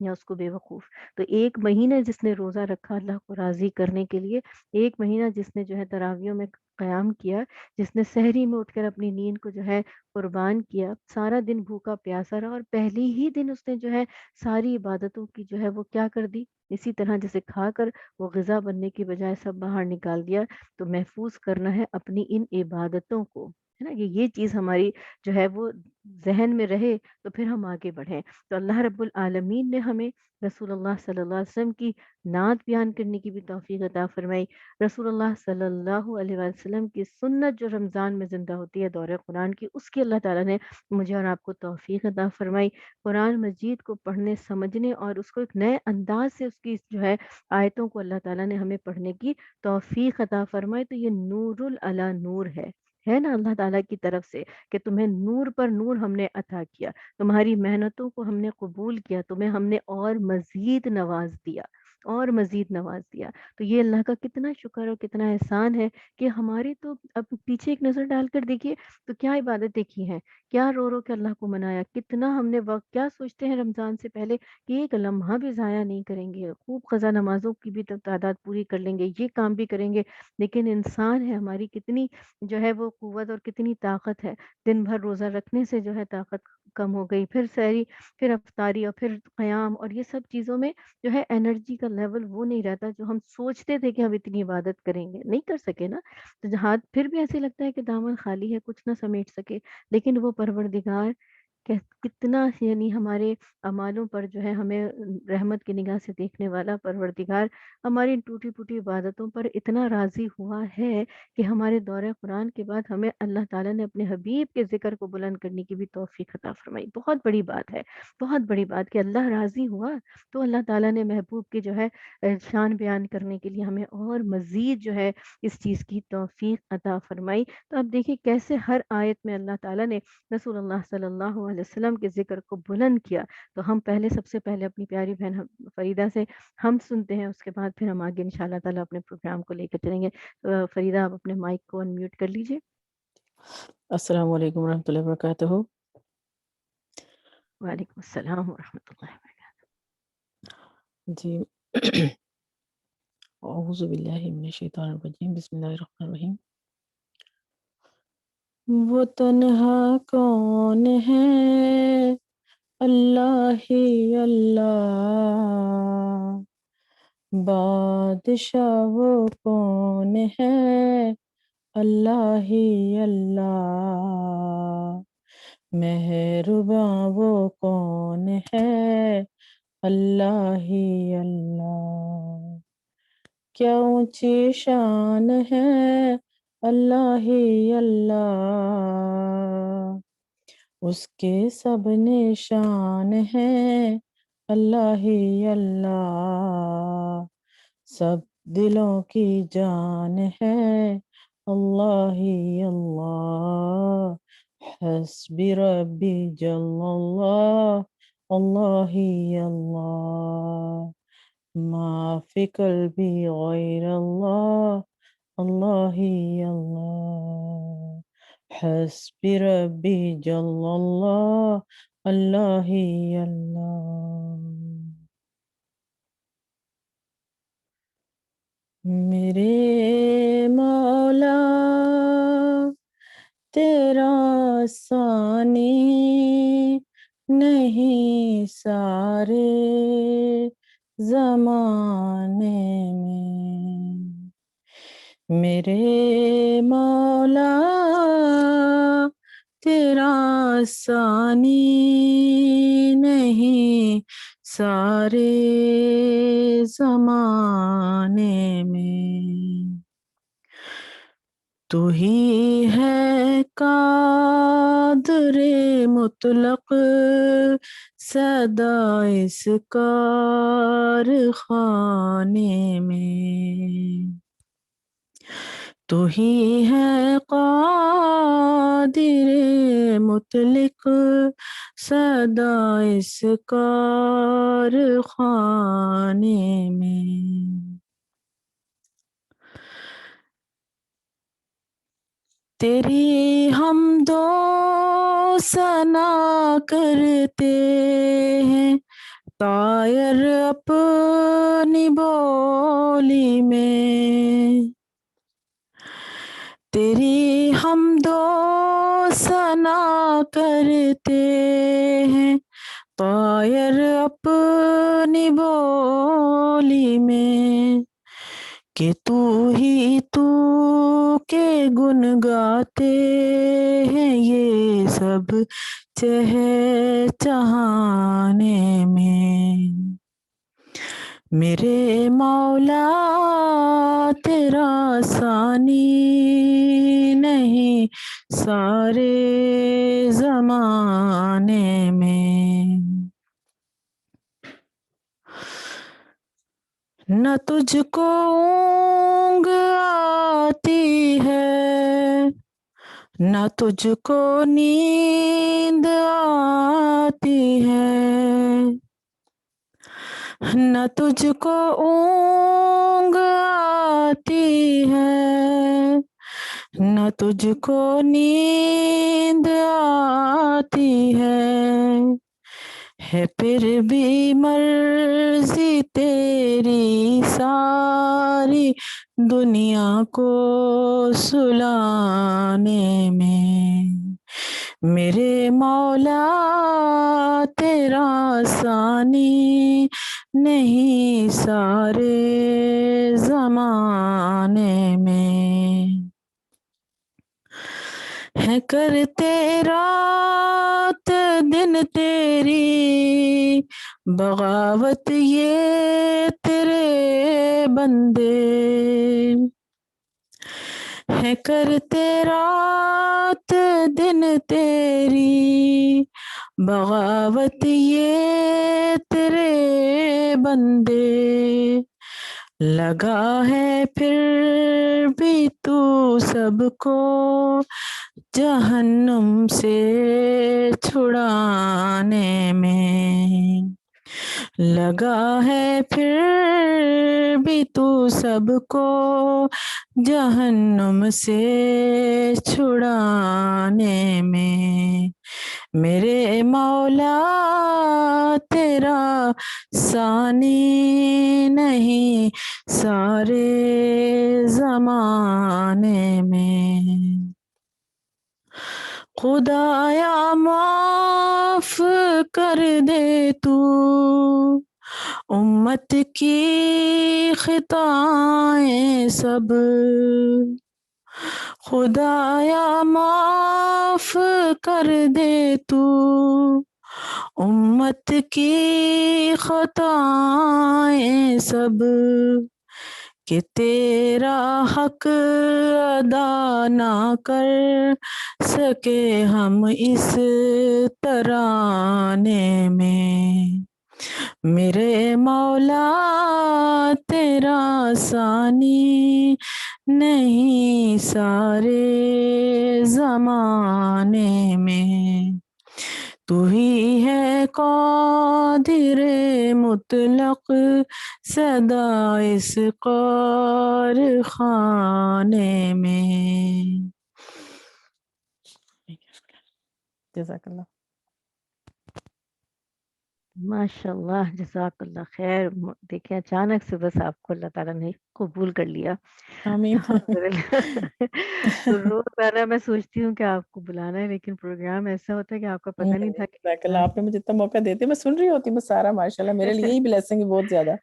یا اس کو بیوقوف. تو ایک مہینہ جس نے روزہ رکھا اللہ کو راضی کرنے کے لیے، ایک مہینہ جس نے جو ہے تراویحوں میں قیام کیا، جس نے سحری میں اٹھ کر اپنی نیند کو جو ہے قربان کیا، سارا دن بھوکا پیاسا رہا اور پہلی ہی دن اس نے جو ہے ساری عبادتوں کی جو ہے وہ کیا کر دی، اسی طرح جیسے کھا کر وہ غذا بننے کی بجائے سب باہر نکال دیا. تو محفوظ کرنا ہے اپنی ان عبادتوں کو، ہے نا، کہ یہ چیز ہماری جو ہے وہ ذہن میں رہے تو پھر ہم آگے بڑھیں. تو اللہ رب العالمین نے ہمیں رسول اللہ صلی اللہ علیہ وسلم کی نعت بیان کرنے کی بھی توفیق عطا فرمائی. رسول اللہ صلی اللہ علیہ وسلم کی سنت جو رمضان میں زندہ ہوتی ہے دور قرآن کی، اس کی اللہ تعالیٰ نے مجھے اور آپ کو توفیق عطا فرمائی. قرآن مجید کو پڑھنے سمجھنے اور اس کو ایک نئے انداز سے اس کی جو ہے آیتوں کو اللہ تعالیٰ نے ہمیں پڑھنے کی توفیق عطا فرمائی. تو یہ نور علی نور ہے نا اللہ تعالیٰ کی طرف سے، کہ تمہیں نور پر نور ہم نے عطا کیا، تمہاری محنتوں کو ہم نے قبول کیا، تمہیں ہم نے اور مزید نواز دیا، اور مزید نواز دیا. تو یہ اللہ کا کتنا شکر اور کتنا احسان ہے کہ ہمارے تو اب پیچھے ایک نظر ڈال کر دیکھیے تو کیا عبادتیں کی ہیں، کیا رو رو کے اللہ کو منایا، کتنا ہم نے وقت، کیا سوچتے ہیں رمضان سے پہلے کہ ایک لمحہ بھی ضائع نہیں کریں گے، خوب قضا نمازوں کی بھی تعداد پوری کر لیں گے، یہ کام بھی کریں گے. لیکن انسان ہے، ہماری کتنی جو ہے وہ قوت اور کتنی طاقت ہے، دن بھر روزہ رکھنے سے جو ہے طاقت کم ہو گئی، پھر سحری، پھر افطاری اور پھر قیام، اور یہ سب چیزوں میں جو ہے انرجی کا لیول وہ نہیں رہتا جو ہم سوچتے تھے کہ ہم اتنی عبادت کریں گے، نہیں کر سکے نا. تو جہاں پھر بھی ایسے لگتا ہے کہ دامن خالی ہے، کچھ نہ سمیٹ سکے. لیکن وہ پروردگار کتنا یعنی ہمارے اعمالوں پر جو ہے ہمیں رحمت کی نگاہ سے دیکھنے والا پروردگار ہماری ان ٹوٹی پھوٹی عبادتوں پر اتنا راضی ہوا ہے کہ ہمارے دور قرآن کے بعد ہمیں اللہ تعالیٰ نے اپنے حبیب کے ذکر کو بلند کرنے کی بھی توفیق عطا فرمائی. بہت بڑی بات ہے، بہت بڑی بات کہ اللہ راضی ہوا تو اللہ تعالیٰ نے محبوب کی جو ہے شان بیان کرنے کے لیے ہمیں اور مزید جو ہے اس چیز کی توفیق عطا فرمائی. تو اب دیکھیے کیسے ہر آیت میں اللہ تعالیٰ نے رسول اللہ صلی اللہ علیہ وسلم کے ذکر کو بلند کیا. تو ہم پہلے سب سے پہلے اپنی پیاری بہن فریدہ سے ہم سنتے ہیں، اس کے بعد پھر ہم آگے انشاءاللہ تعالیٰ اپنے پروگرام کو لے کر چلیں گے. فریدہ آپ اپنے مائک کو انمیوٹ کر لیجئے. السلام علیکم ورحمۃ اللہ وبرکاتہ. وعلیکم السلام ورحمۃ اللہ وبرکاتہ. جی اعوذ باللہ من الشیطان الرجیم، بسم اللہ الرحمن الرحیم. وہ تنہا کون ہے، اللہ ہی اللہ. بادشاہ وہ کون ہے، اللہ ہی اللہ. مہرباں وہ کون ہے، اللہ ہی اللہ. کیا اونچی شان ہے، اللہ ہی اللہ. اس کے سب نشان ہیں، اللہ ہی اللہ. سب دلوں کی جان ہے، اللہ ہی اللہ. حسبی ربی جل اللہ، اللہ ہی اللہ. ما فی قلبی غیر اللہ، اللہ ہی اللہ. حسبی ربی جل اللہ، اللہ ہی اللہ. میرے مولا تیرا ثانی نہیں سارے زمانے میں. میرے مولا تیرا ثانی نہیں سارے زمانے میں. تو ہی ہے قادر مطلق صدا اس کارخانے میں. تو ہی ہے قادر مطلق صدا اس کارخانے میں. تیری حمد و ثنا کرتے ہیں طائر اپنی بولی میں تیری حمد و ثنا کرتے ہیں، طائر اپنی بولی میں کہ تو ہی تو کے گن گاتے ہیں یہ سب چہچہانے میں۔ میرے مولا تیرا ثانی نہیں سارے زمانے میں، نہ تجھ کو اونگ آتی ہے نہ تجھ کو نیند آتی ہے، نہ تجھ کو اونگ آتی ہے نہ تجھ کو نیند آتی ہے پھر بھی مرضی تیری ساری دنیا کو سلانے میں۔ میرے مولا تیرا ثانی نہیں سارے زمانے میں، ہے کرتے رات دن تیری بغاوت یہ تیرے بندے، ہے کرتے رات دن تیری بغاوت یہ تیرے بندے، لگا ہے پھر بھی تو سب کو جہنم سے چھڑانے میں، لگا ہے پھر بھی تو سب کو جہنم سے چھڑانے میں۔ میرے مولا تیرا ثانی نہیں سارے زمانے میں، خدایا معاف کر دے تو امت کی خطائیں سب، خدایا معاف کر دے تو امت کی خطائیں سب، کہ تیرا حق ادا نہ کر سکے ہم اس ترانے میں۔ میرے مولا تیرا ثانی نہیں سارے زمانے میں، تو ہی ہے قادر مطلق سدا اس کارخانے میں۔ جزاک اللہ۔ ماشاء اللہ، جزاک اللہ خیر۔ دیکھیں اچانک سے بس آپ کو اللہ تعالیٰ نے قبول کر لیا۔ آمین۔ تو روزانہ میں سوچتی ہوں کہ آپ کو بلانا ہے، لیکن پروگرام ایسا ہوتا ہے کہ آپ کا پتہ نہیں تھا کہ جزاک اللہ، آپ نے مجھے اتنا موقع دیتے، میں سن رہی ہوتی بس سارا، ماشاءاللہ میرے لیے ہی بلیسنگ ہے بہت زیادہ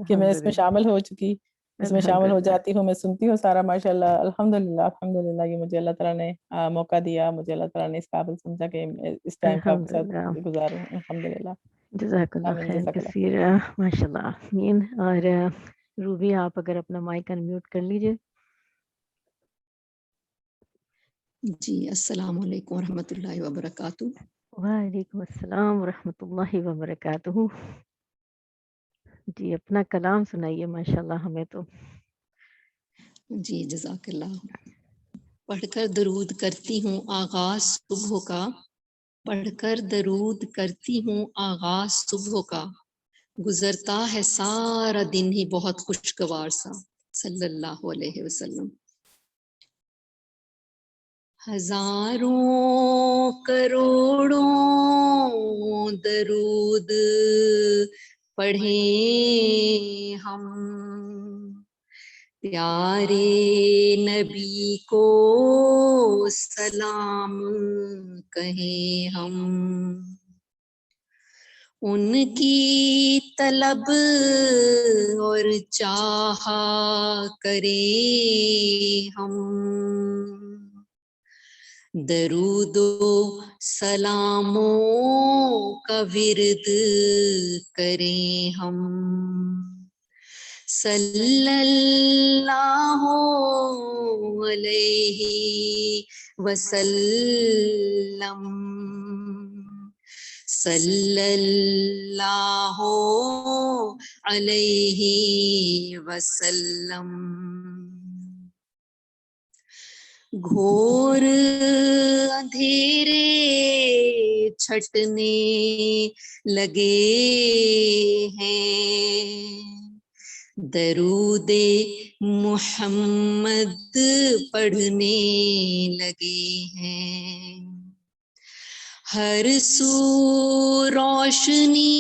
کہ میں اس میں شامل ہو چکی، اس میں شامل ہو جاتی ہوں، میں سنتی ہوں سارا، ماشاءاللہ الحمدللہ الحمدللہ، یہ مجھے اللہ تعالیٰ نے موقع دیا، مجھے اللہ تعالیٰ نے اس قابل سمجھا کہ اس ٹائم کا آپ کے الحمدللہ، ساتھ گزاروں، الحمدللہ۔ جزاک اللہ آمین، خیر جزاک اللہ۔ کثیر، ماشاء اللہ، آمین۔ اور روبی آپ اگر اپنا مائک انمیوٹ کر لیجئے۔ جی السلام علیکم ورحمۃ اللہ وبرکاتہ۔ وعلیکم السلام ورحمۃ اللہ وبرکاتہ۔ جی اپنا کلام سنائیے، ماشاء اللہ ہمیں تو۔ جی جزاک اللہ۔ پڑھ کر درود کرتی ہوں آغاز صبح کا، پڑھ کر درود کرتی ہوں آغاز صبح کا، گزرتا ہے سارا دن ہی بہت خوشگوار سا، صلی اللہ علیہ وسلم۔ ہزاروں کروڑوں درود پڑھیں ہم، پیارے نبی کو سلام کہیں ہم، ان کی طلب اور چاہا کریں ہم، درود و سلاموں کا ورد کریں ہم، صلی اللہ علیہ وسلم، صلی اللہ علیہ وسلم۔ گھور اندھیرے چھٹنے لگے ہیں، درود محمد پڑھنے لگے ہیں، ہر سو روشنی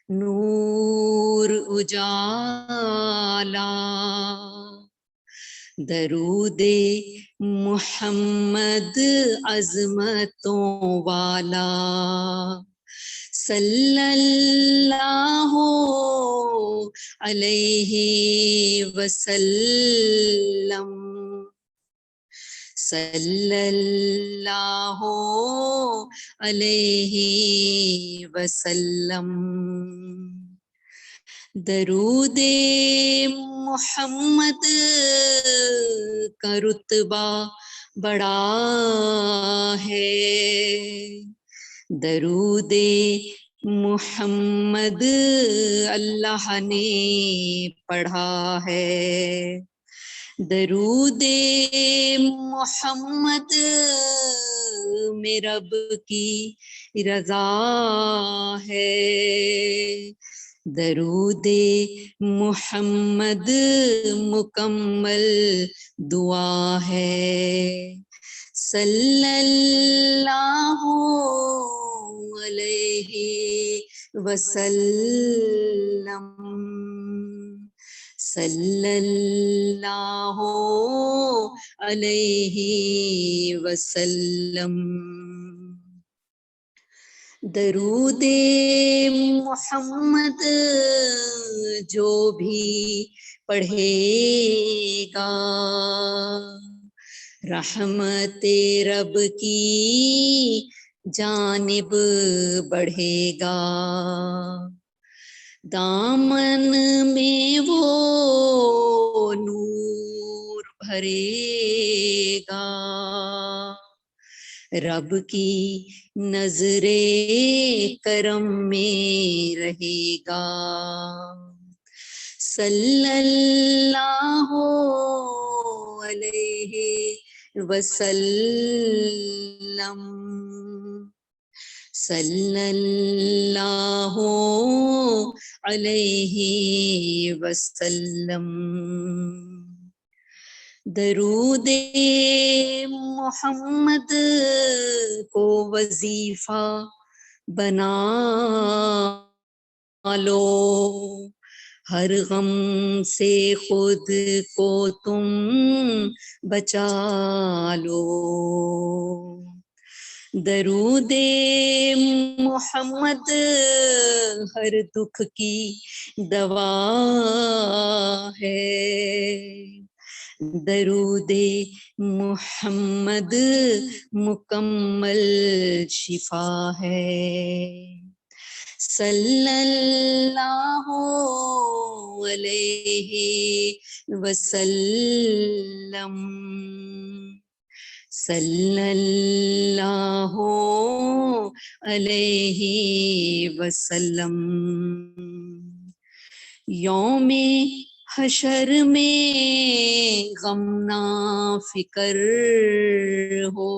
نور اجالا، درود محمد عظمتوں والا، صلی اللہ علیہ وسلم، صلی اللہ علیہ وسلم۔ درود محمد کا رتبہ بڑا ہے، درود محمد اللہ نے پڑھا ہے، درود محمد میں رب کی رضا ہے، درود محمد مکمل دعا ہے، صلی اللہ علیہ وسلم، صلی اللہ علیہ وسلم۔ درود محمد جو بھی پڑھے گا، رحمت رب کی جانب بڑھے گا، دامن میں وہ نور بھرے گا، رب کی نظر کرم میں رہے گا، صلی اللہ علیہ وسلم، صلی اللہ علیہ وسلم۔ درود محمد کو وظیفہ بنا لو، ہر غم سے خود کو تم بچا لو، درود محمد ہر دکھ کی دوا ہے، درود محمد مکمل شفا ہے، صلی اللہ علیہ وسلم، صلی اللہ علیہ وسلم۔ یوم حشر میں غم نہ فکر ہو،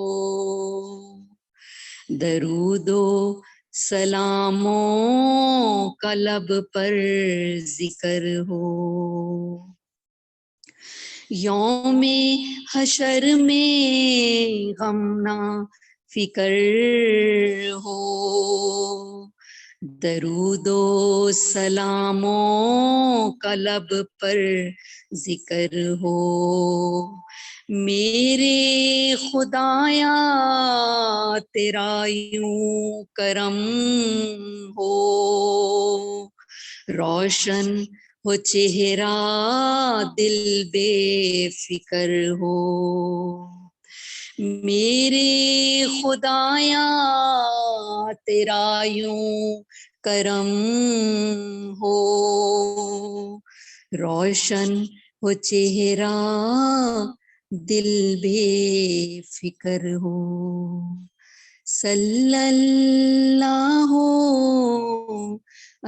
درود و سلاموں کا لب پر ذکر ہو، یوم حشر میں غم نہ فکر ہو، درود و سلاموں کا لب پر ذکر ہو، میرے خدایا تیرا یوں کرم ہو، روشن ہو چہرہ دل بے فکر ہو، میرے خدایا تیرا یوں کرم ہو، روشن ہو چہرہ دل بے فکر ہو، صلی اللہ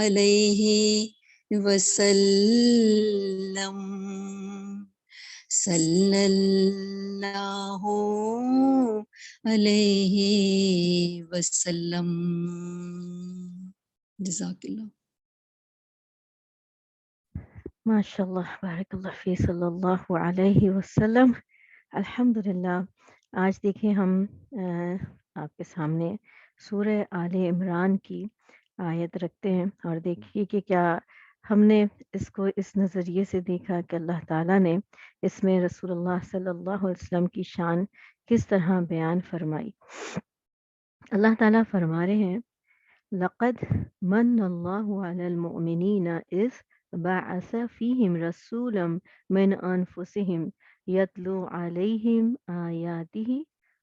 علیہ وسلم، صلی اللہ علیہ وسلم۔ جزاک اللہ۔ ماشاء اللہ، بارک اللہ فی صلی اللہ علیہ وسلم۔ الحمدللہ، آج دیکھیں ہم آپ کے سامنے سورہ آل عمران کی آیت رکھتے ہیں، اور دیکھیے کہ کیا ہم نے اس کو اس نظریے سے دیکھا کہ اللہ تعالیٰ نے اس میں رسول اللہ صلی اللہ علیہ وسلم کی شان کس طرح بیان فرمائی۔ اللہ تعالیٰ فرما رہے ہیں لقد من اللہ علی المؤمنین اذ بعث فیہم رسولا من انفسہم یتلو علیہم آیاتہ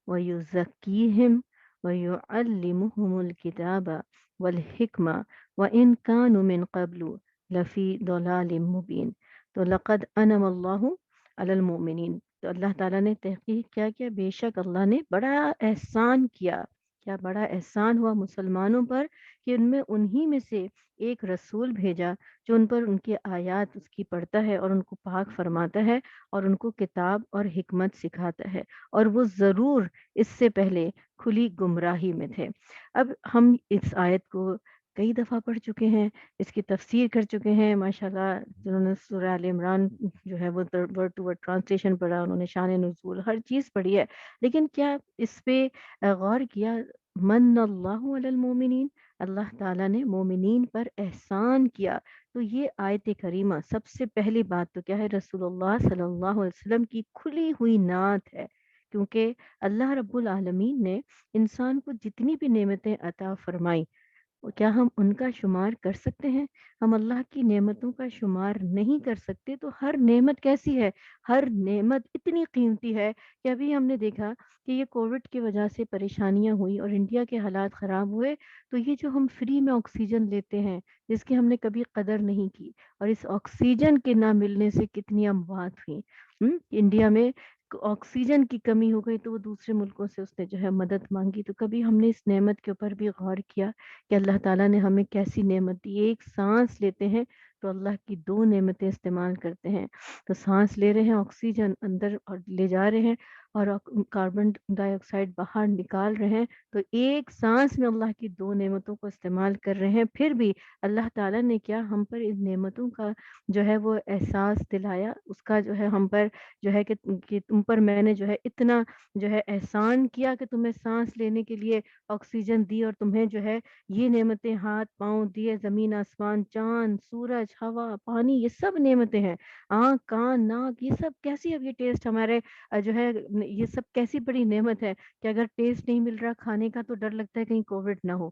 ویزکیہم ویعلمہم الکتاب والحکمہ وإن كانوا من قبل لفی ضلال مبین۔ تو لقد انعم اللہ علی المؤمنین، تو اللہ تعالیٰ نے تحقیق کیا بے شک اللہ نے بڑا احسان کیا، کیا بڑا احسان ہوا مسلمانوں پر کہ ان میں انہی میں سے ایک رسول بھیجا جو ان پر ان کی آیات اس کی پڑھتا ہے اور ان کو پاک فرماتا ہے اور ان کو کتاب اور حکمت سکھاتا ہے، اور وہ ضرور اس سے پہلے کھلی گمراہی میں تھے۔ اب ہم اس آیت کو کئی دفعہ پڑھ چکے ہیں، اس کی تفسیر کر چکے ہیں، ماشاءاللہ جنہوں نے سورہ آل عمران جو ہے وہ ورڈ ٹو ورڈ ٹرانسلیشن پڑھا، انہوں نے شان نزول ہر چیز پڑھی ہے، لیکن کیا اس پہ غور کیا من اللہ علی المومنین، اللہ تعالیٰ نے مومنین پر احسان کیا۔ تو یہ آیت کریمہ سب سے پہلی بات تو کیا ہے، رسول اللہ صلی اللہ علیہ وسلم کی کھلی ہوئی نعت ہے، کیونکہ اللہ رب العالمین نے انسان کو جتنی بھی نعمتیں عطا فرمائی، کیا ہم ان کا شمار کر سکتے ہیں؟ ہم اللہ کی نعمتوں کا شمار نہیں کر سکتے۔ تو ہر نعمت کیسی ہے؟ ہر نعمت اتنی قیمتی ہے کہ ابھی ہم نے دیکھا کہ یہ کووڈ کی وجہ سے پریشانیاں ہوئی اور انڈیا کے حالات خراب ہوئے، تو یہ جو ہم فری میں آکسیجن لیتے ہیں جس کی ہم نے کبھی قدر نہیں کی، اور اس آکسیجن کے نہ ملنے سے کتنی اموات ہوئی۔ انڈیا میں آکسیجن کی کمی ہو گئی تو وہ دوسرے ملکوں سے اس نے جو ہے مدد مانگی۔ تو کبھی ہم نے اس نعمت کے اوپر بھی غور کیا کہ اللہ تعالیٰ نے ہمیں کیسی نعمت دی؟ ایک سانس لیتے ہیں تو اللہ کی دو نعمتیں استعمال کرتے ہیں، تو سانس لے رہے ہیں، آکسیجن اندر اور لے جا رہے ہیں، اور کاربن ڈائی آکسائڈ باہر نکال رہے ہیں، تو ایک سانس میں اللہ کی دو نعمتوں کو استعمال کر رہے ہیں۔ پھر بھی اللہ تعالیٰ نے کیا ہم پر ان نعمتوں کا جو ہے وہ احساس دلایا، اس کا جو ہے ہم پر جو ہے کہ تم پر میں نے جو ہے اتنا جو ہے احسان کیا کہ تمہیں سانس لینے کے لیے آکسیجن دی، اور تمہیں جو ہے یہ نعمتیں ہاتھ پاؤں دیے، زمین آسمان، چاند سورج ہوا پانی، یہ سب نعمتیں ہیں، آنکھ کان ناک، یہ سب کیسی، اب یہ ٹیسٹ ہمارے جو ہے یہ سب کیسی بڑی نعمت ہے کہ اگر ٹیسٹ نہیں مل رہا کھانے کا تو ڈر لگتا ہے کہیں کووڈ نہ ہو،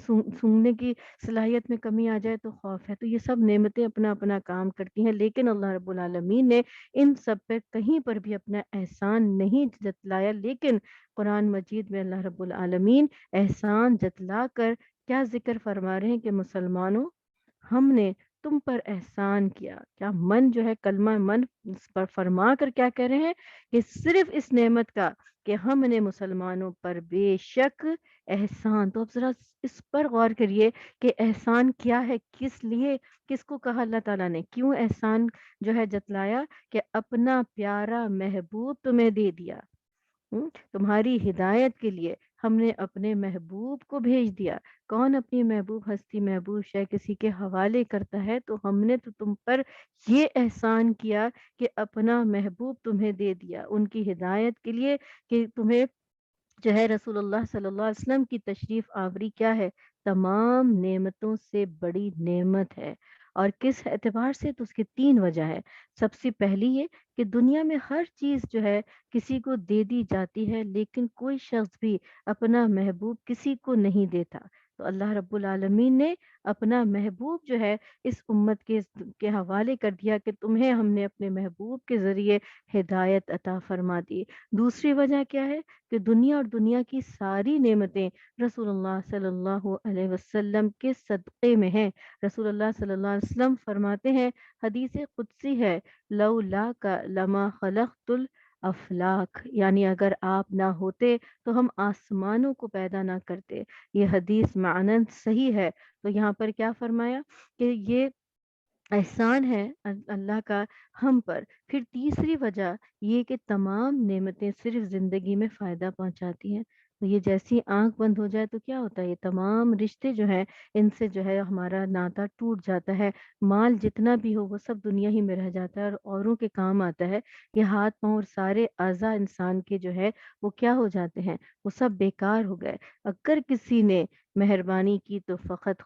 سونگنے کی صلاحیت میں کمی آ جائے تو خوف ہے۔ تو یہ سب نعمتیں اپنا اپنا کام کرتی ہیں، لیکن اللہ رب العالمین نے ان سب پہ کہیں پر بھی اپنا احسان نہیں جتلایا، لیکن قرآن مجید میں اللہ رب العالمین احسان جتلا کر کیا ذکر فرما رہے ہیں کہ مسلمانوں ہم نے تم پر احسان کیا۔ کیا من جو ہے کلمہ من پر فرما کر کیا کہہ رہے ہیں کہ صرف اس نعمت کا کہ ہم نے مسلمانوں پر بے شک احسان۔ تو اب ذرا اس پر غور کریے کہ احسان کیا ہے، کس لیے، کس کو کہا اللہ تعالیٰ نے، کیوں احسان جو ہے جتلایا کہ اپنا پیارا محبوب تمہیں دے دیا، تمہاری ہدایت کے لیے، ہم نے اپنے محبوب کو بھیج دیا. کون اپنی محبوب ہستی محبوب شے کسی کے حوالے کرتا ہے؟ تو ہم نے تو تم پر یہ احسان کیا کہ اپنا محبوب تمہیں دے دیا ان کی ہدایت کے لیے، کہ تمہیں جو ہے رسول اللہ صلی اللہ علیہ وسلم کی تشریف آوری کیا ہے؟ تمام نعمتوں سے بڑی نعمت ہے. اور کس اعتبار سے؟ تو اس کی 3 وجہ ہے. سب سے پہلی یہ کہ دنیا میں ہر چیز جو ہے کسی کو دے دی جاتی ہے، لیکن کوئی شخص بھی اپنا محبوب کسی کو نہیں دیتا. تو اللہ رب العالمین نے اپنا محبوب جو ہے اس امت کے حوالے کر دیا کہ تمہیں ہم نے اپنے محبوب کے ذریعے ہدایت عطا فرما دی. دوسری وجہ کیا ہے؟ کہ دنیا اور دنیا کی ساری نعمتیں رسول اللہ صلی اللہ علیہ وسلم کے صدقے میں ہیں. رسول اللہ صلی اللہ علیہ وسلم فرماتے ہیں، حدیث قدسی ہے، لولا کا لما خلقت الافلاک، یعنی اگر آپ نہ ہوتے تو ہم آسمانوں کو پیدا نہ کرتے. یہ حدیث معنن صحیح ہے. تو یہاں پر کیا فرمایا کہ یہ احسان ہے اللہ کا ہم پر. پھر تیسری وجہ یہ کہ تمام نعمتیں صرف زندگی میں فائدہ پہنچاتی ہیں. تو یہ جیسی آنکھ بند ہو جائے تو کیا ہوتا ہے؟ یہ تمام رشتے جو ہیں ان سے جو ہے ہمارا ناطا ٹوٹ جاتا ہے. مال جتنا بھی ہو وہ سب دنیا ہی میں رہ جاتا ہے اور اوروں کے کام آتا ہے. یہ ہاتھ پاؤں اور سارے اعضاء انسان کے جو ہے وہ کیا ہو جاتے ہیں؟ وہ سب بیکار ہو گئے. اگر کسی نے مہربانی کی تو فقط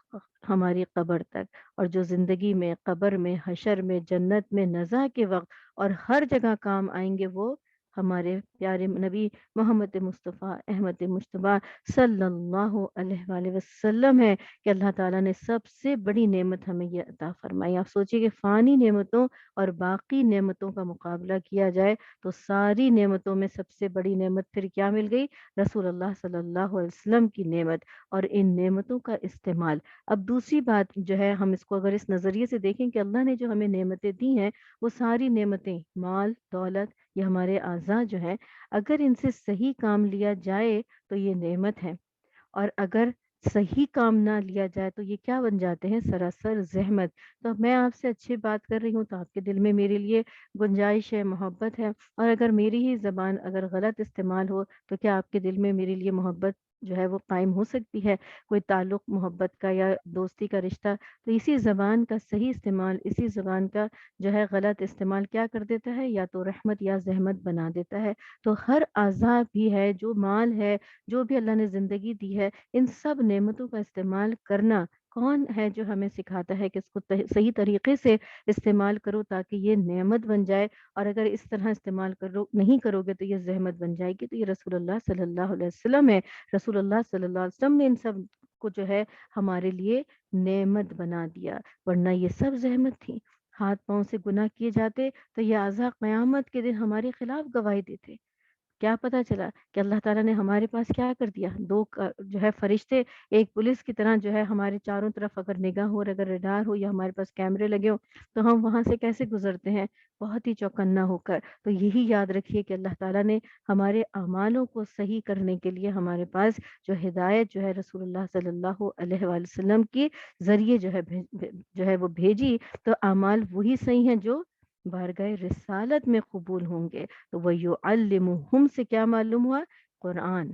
ہماری قبر تک، اور جو زندگی میں، قبر میں، حشر میں، جنت میں، نزا کے وقت اور ہر جگہ کام آئیں گے وہ ہمارے پیارے نبی محمد مصطفیٰ احمد مجتبیٰ صلی اللہ علیہ وآلہ وسلم ہے. کہ اللہ تعالیٰ نے سب سے بڑی نعمت ہمیں یہ عطا فرمائی. آپ سوچئے کہ فانی نعمتوں اور باقی نعمتوں کا مقابلہ کیا جائے تو ساری نعمتوں میں سب سے بڑی نعمت پھر کیا مل گئی؟ رسول اللہ صلی اللہ علیہ وسلم کی نعمت اور ان نعمتوں کا استعمال. اب دوسری بات جو ہے، ہم اس کو اگر اس نظریے سے دیکھیں کہ اللہ نے جو ہمیں نعمتیں دی ہیں وہ ساری نعمتیں، مال دولت، یہ ہمارے اعضاء جو ہیں، اگر ان سے صحیح کام لیا جائے تو یہ نعمت ہے، اور اگر صحیح کام نہ لیا جائے تو یہ کیا بن جاتے ہیں؟ سراسر زحمت. تو اب میں آپ سے اچھی بات کر رہی ہوں تو آپ کے دل میں میرے لیے گنجائش ہے، محبت ہے، اور اگر میری ہی زبان اگر غلط استعمال ہو تو کیا آپ کے دل میں میرے لیے محبت جو ہے وہ قائم ہو سکتی ہے؟ کوئی تعلق محبت کا یا دوستی کا رشتہ؟ تو اسی زبان کا صحیح استعمال، اسی زبان کا جو ہے غلط استعمال کیا کر دیتا ہے؟ یا تو رحمت یا زحمت بنا دیتا ہے. تو ہر اعضاء بھی ہے، جو مال ہے، جو بھی اللہ نے زندگی دی ہے، ان سب نعمتوں کا استعمال کرنا کون ہے جو ہمیں سکھاتا ہے کہ اس کو صحیح طریقے سے استعمال کرو تاکہ یہ نعمت بن جائے، اور اگر اس طرح استعمال نہیں کرو گے تو یہ زحمت بن جائے گی. تو یہ رسول اللہ صلی اللہ علیہ وسلم ہے. رسول اللہ صلی اللہ علیہ وسلم نے ان سب کو جو ہے ہمارے لیے نعمت بنا دیا، ورنہ یہ سب زحمت تھی. ہاتھ پاؤں سے گناہ کیے جاتے تو یہ اعضاء قیامت کے دن ہمارے خلاف گواہی دیتے. کیا پتا چلا کہ اللہ تعالیٰ نے ہمارے پاس کیا کر دیا؟ دو جو ہے فرشتے ایک پولیس کی طرح جو ہے ہمارے چاروں طرف اگر نگاہ ہو اور اگر ریڈار ہو یا ہمارے پاس کیمرے لگے ہو تو ہم وہاں سے کیسے گزرتے ہیں؟ بہت ہی چوکنا ہو کر. تو یہی یاد رکھیے کہ اللہ تعالیٰ نے ہمارے اعمالوں کو صحیح کرنے کے لیے ہمارے پاس جو ہدایت جو ہے رسول اللہ صلی اللہ علیہ وآلہ وسلم کی ذریعے جو ہے وہ بھیجی. تو اعمال وہی صحیح ہیں جو بارگاہ رسالت میں قبول ہوں گے. تو وَيُعَلِّمُهُمْ سے کیا معلوم ہوا؟ قرآن.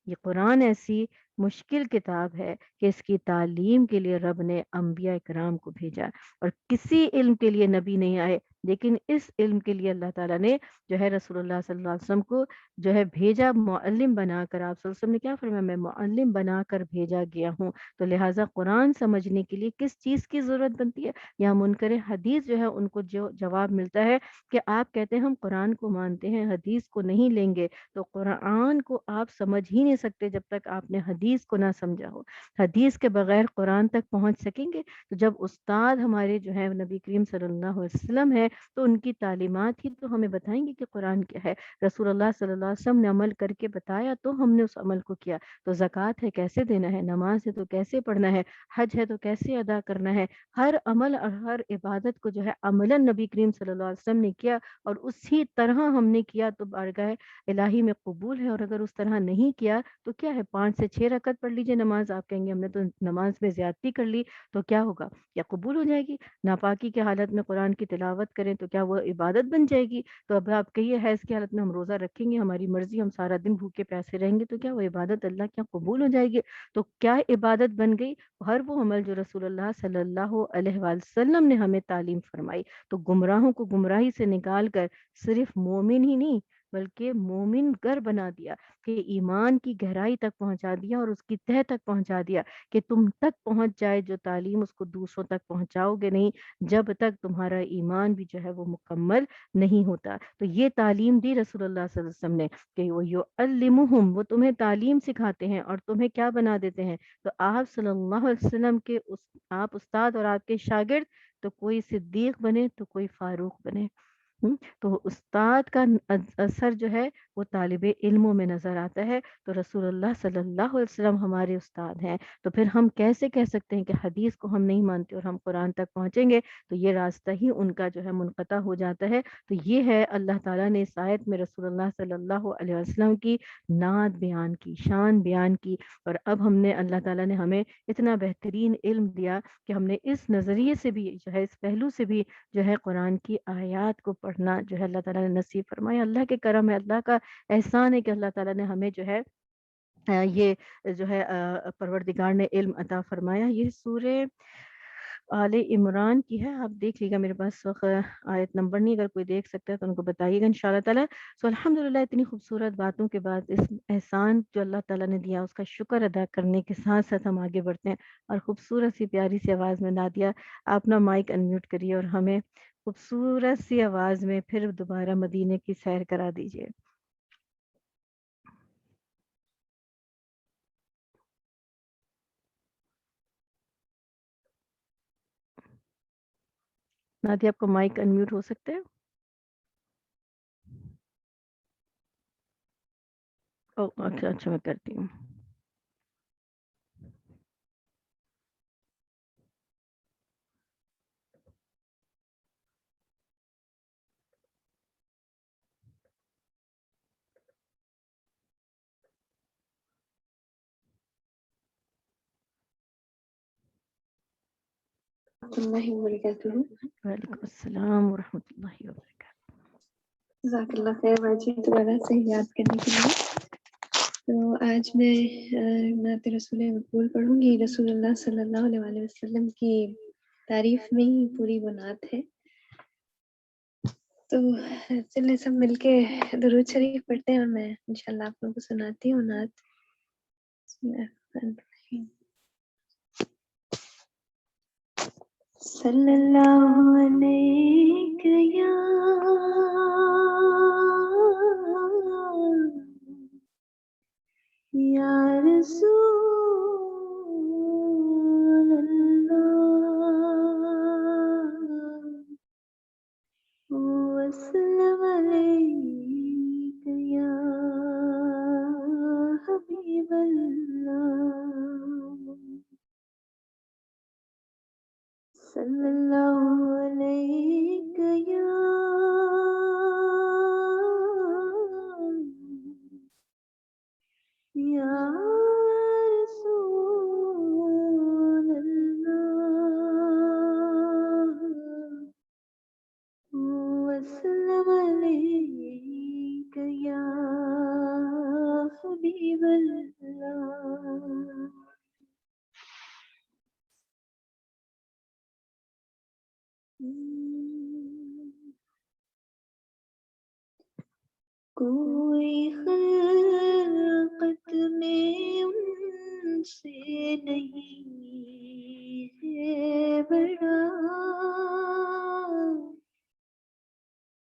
یہ قرآن ایسی مشکل کتاب ہے کہ اس کی تعلیم کے لیے رب نے انبیاء کرام کو بھیجا، اور کسی علم کے لیے نبی نہیں آئے، لیکن اس علم کے لیے اللہ تعالیٰ نے جو ہے رسول اللہ صلی اللہ علیہ وسلم کو جو ہے بھیجا معلم بنا کر. آپ صلی اللہ علیہ وسلم نے کیا فرمایا؟ میں معلم بنا کر بھیجا گیا ہوں. تو لہٰذا قرآن سمجھنے کے لیے کس چیز کی ضرورت بنتی ہے؟ یا منکر حدیث جو ہے ان کو جو جواب ملتا ہے کہ آپ کہتے ہیں ہم قرآن کو مانتے ہیں، حدیث کو نہیں لیں گے. تو قرآن کو آپ سمجھ ہی نہیں سکتے جب تک آپ نے حدیث کو نہ سمجھا ہو. حدیث کے بغیر قرآن تک پہنچ سکیں گے؟ تو جب استاد ہمارے جو ہے نبی کریم صلی اللہ علیہ وسلم ہے تو ان کی تعلیمات ہی تو ہمیں بتائیں گے کہ قرآن کیا ہے. رسول اللہ صلی اللہ علیہ وسلم نے عمل کر کے بتایا تو ہم نے اس عمل کو کیا. تو زکوٰۃ ہے کیسے دینا ہے، نماز ہے تو کیسے پڑھنا ہے، حج ہے تو کیسے ادا کرنا ہے. ہر عمل اور ہر عبادت کو جو ہے عملاً نبی کریم صلی اللہ علیہ وسلم نے کیا، اور اسی طرح ہم نے کیا تو بارگاہ الہی میں قبول ہے. اور اگر اس طرح نہیں کیا تو کیا ہے؟ 5 سے 6 رکعت پڑھ لیجئے نماز، آپ کہیں گے ہم نے تو نماز میں زیادتی کر لی، تو کیا ہوگا؟ یا قبول ہو جائے گی؟ ناپاکی کی حالت میں قرآن کی تلاوت کریں کریں تو کیا وہ عبادت بن جائے گی؟ تو اب آپ کہیے حیض کی حالت میں ہم روزہ رکھیں گے، ہماری مرضی، ہم سارا دن بھوکے پیاسے رہیں گے، تو کیا وہ عبادت اللہ کے یہاں قبول ہو جائے گی؟ تو کیا عبادت بن گئی؟ ہر وہ عمل جو رسول اللہ صلی اللہ علیہ وآلہ وسلم نے ہمیں تعلیم فرمائی۔ تو گمراہوں کو گمراہی سے نکال کر صرف مومن ہی نہیں بلکہ مومن گر بنا دیا، کہ ایمان کی گہرائی تک پہنچا دیا اور اس کی تہہ تک پہنچا دیا، کہ تم تک پہنچ جائے جو تعلیم، اس کو دوسروں تک پہنچاؤ گے نہیں جب تک تمہارا ایمان بھی جو ہے وہ مکمل نہیں ہوتا۔ تو یہ تعلیم دی رسول اللہ صلی اللہ علیہ وسلم نے کہ وہ یعلمہم، وہ تمہیں تعلیم سکھاتے ہیں اور تمہیں کیا بنا دیتے ہیں۔ تو آپ صلی اللہ علیہ وسلم کے آپ استاد اور آپ کے شاگرد، تو کوئی صدیق بنے تو کوئی فاروق بنے۔ تو استاد کا اثر جو ہے وہ طالب علموں میں نظر آتا ہے۔ تو رسول اللہ صلی اللہ علیہ وسلم ہمارے استاد ہیں، تو پھر ہم کیسے کہہ سکتے ہیں کہ حدیث کو ہم نہیں مانتے اور ہم قرآن تک پہنچیں گے؟ تو یہ راستہ ہی ان کا جو ہے منقطع ہو جاتا ہے۔ تو یہ ہے اللہ تعالیٰ نے اس آیت میں رسول اللہ صلی اللہ علیہ وسلم کی نعت بیان کی، شان بیان کی، اور اب ہم نے اللہ تعالیٰ نے ہمیں اتنا بہترین علم دیا کہ ہم نے اس نظریے سے بھی جو ہے، اس پہلو سے بھی جو ہے قرآن کی آیات کو پڑھنا جو ہے اللہ تعالیٰ نے نصیب فرمایا۔ اللہ کے کرم ہے، اللہ کا احسان ہے کہ اللہ تعالیٰ نے ہمیں جو ہے یہ جو ہے پروردگار نے علم عطا فرمایا۔ یہ سورہ آل عمران کی ہے، آپ دیکھ لیجیے گا، میرے پاس وقت آیت نمبر نہیں، اگر کوئی دیکھ سکتا ہے تو ان کو بتائیے گا انشاءاللہ تعالیٰ۔ سو الحمدللہ اتنی خوبصورت باتوں کے بعد اس احسان جو اللہ تعالیٰ نے دیا اس کا شکر ادا کرنے کے ساتھ ساتھ ہم آگے بڑھتے ہیں، اور خوبصورت سی پیاری سی آواز میں نادیہ آپ اپنا مائک انمیوٹ کریے اور ہمیں خوبصورت سی آواز میں پھر دوبارہ مدینے کی سیر کرا دیجیے۔ نادیہ آپ کو مائک انمیوٹ ہو سکتے ہیں؟ اچھا میں کرتی ہوں۔ اللہ وبرکاتہ۔ وعلیکم السلام ورحمۃ اللہ وبرکاتہ۔ جزاک اللہ خیر باجی دوبارہ سے یاد کرنے کے لیے۔ تو آج میں نعت رسول مقبول پڑھوں گی۔ رسول اللہ صلی اللہ علیہ وسلم کی تعریف میں ہی پوری وہ نعت ہے۔ تو چلے سب مل کے درود شریف پڑھتے ہیں اور میں انشاءاللہ آپ لوگوں کو سناتی ہوں نعت۔ بسم اللہ الرحمن الرحیم۔ صلی اللہ علیہ یا رسول اللہ، وسلم علیک یا حبیب اللہ، صلی اللہ علیہ یا رسول اللہ، وسلم علیک یا حبیب اللہ۔ کوئی خلقت میں ان سے نہیں ہے بڑا،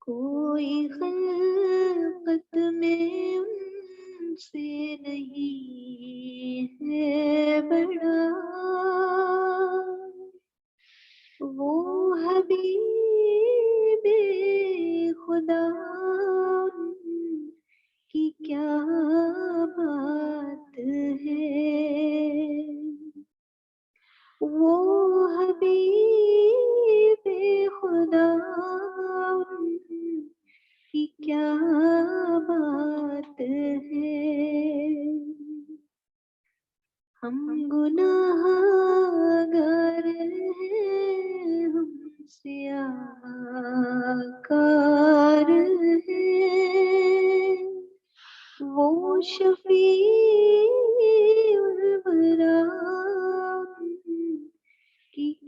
کوئی خلقت میں ان سے نہیں ہے بڑا، وہ حبیب خدا کی کیا بات ہے، وہ حبیب خدا کی کیا بات ہے، ہم گناہ گار ہیں، ہم سے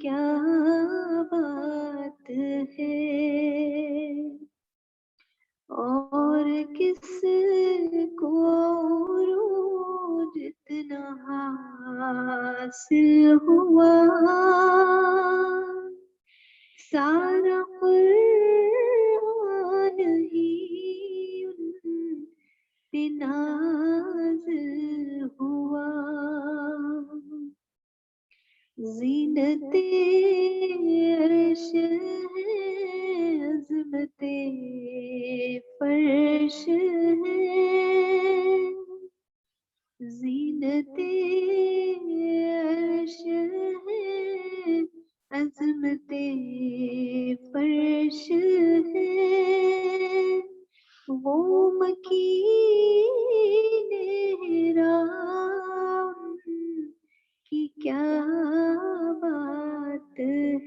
کیا بات ہے، اور کس کو عروج اتنا حاصل ہوا، سارا قرآن ہی ان پہ نازل ہوا، زینت عرش ہے، عظمت فرش ہے، زینت عرش ہے، عظمت فرش ہے، وہ مکین حرام کی کیا بات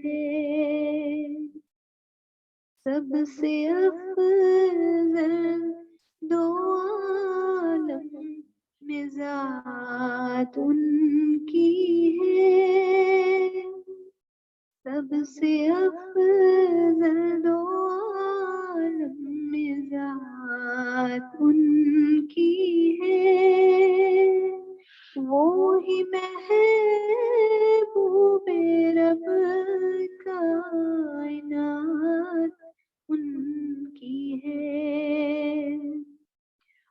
ہے، سب سے افضل دو عالم میں ذات ان کی ہے، سب سے افضل دو عالم میں ذات ان کی ہے، وہی محبوب رب کائنات ان کی ہے،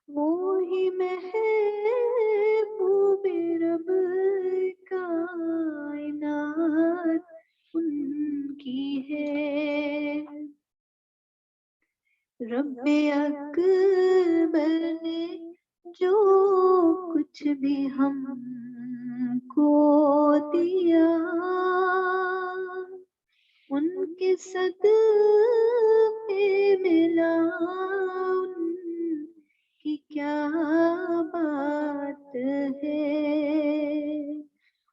وہی محبوب رب کائنات ان کی ہے، رب اکبر نے جو کچھ بھی ہم کو دیا، ان کے صدقے ملا، ان کی کیا بات ہے،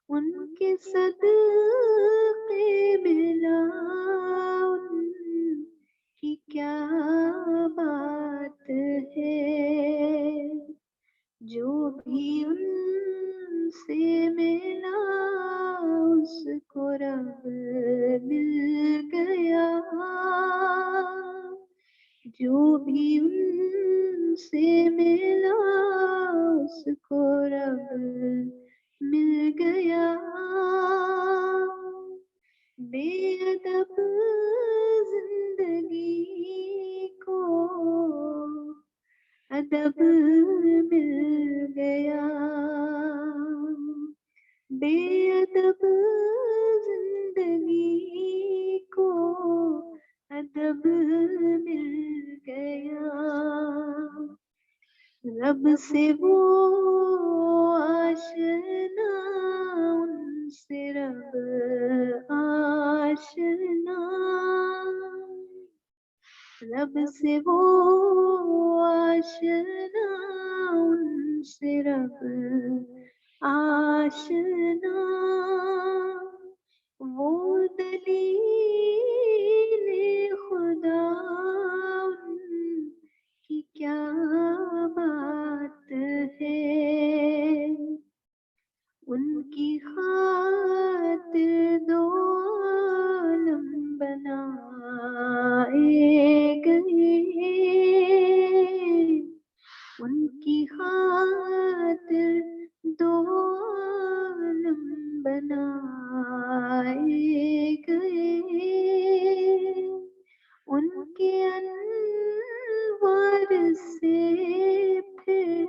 ان کے صدقے ملا، ان کی کیا بات ہے، جو بھی ان سے ملا اس کو رب مل گیا، جو بھی ان سے ملا اس کو رب مل گیا، بے ادب زندگی کو ادب مل گیا، بے ادب زندگی کو ادب مل گیا، رب سے وہ آشنا ان سے رب آشنا، رب سے وہ آشنا ان سے رب آشنا، وہ دلیل خدا ان کی کیا بات ہے، ان کی خاطر دو عالم بنائے گئے، ان کی خاطر دو عالم بنائے گئے، ان کے انوار سے پھر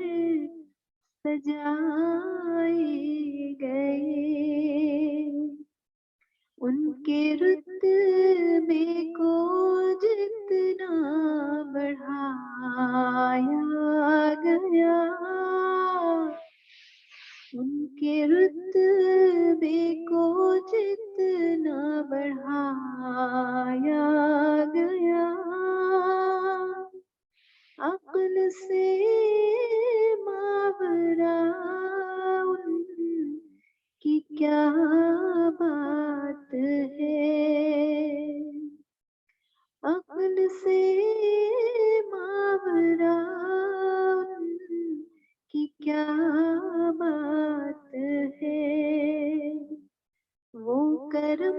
سجائے گئے، ان کے رتبے کو جتنا بڑھایا گیا، ان کے رتبے کو جتنا بڑھایا گیا، عقل سے ماورا ان کی کیا بات ہے، عقل سے ماورا ان کی کیا بات ہے، وہ کرم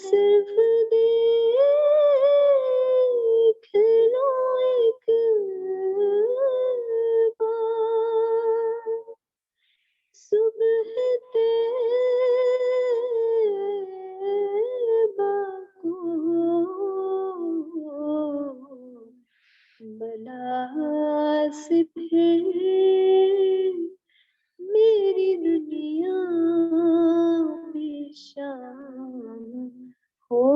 صرف دیکھ لو ایک بار صبح طیبہ کو بلا سے پھر میری دنیا میں شام ہو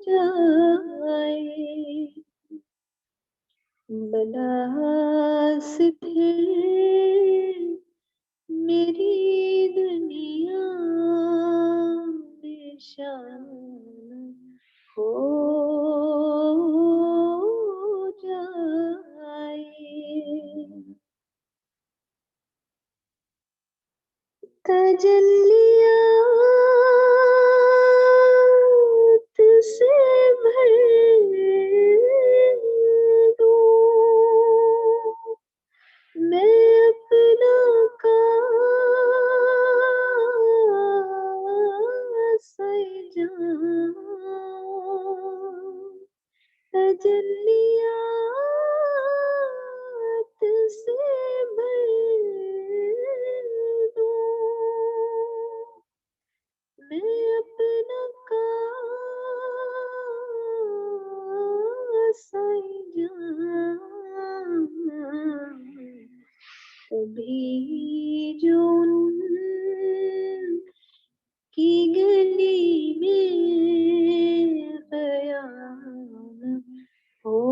جائے بلا سے پھر میری دنیا میں شام ہو جائے تجلیات سے بھر دوں میں اپنا کاسہ جام تجلیات سے بھر دوں میں اپنا کاسہ جام کبھی جو ان کی گلی میں قیام ہو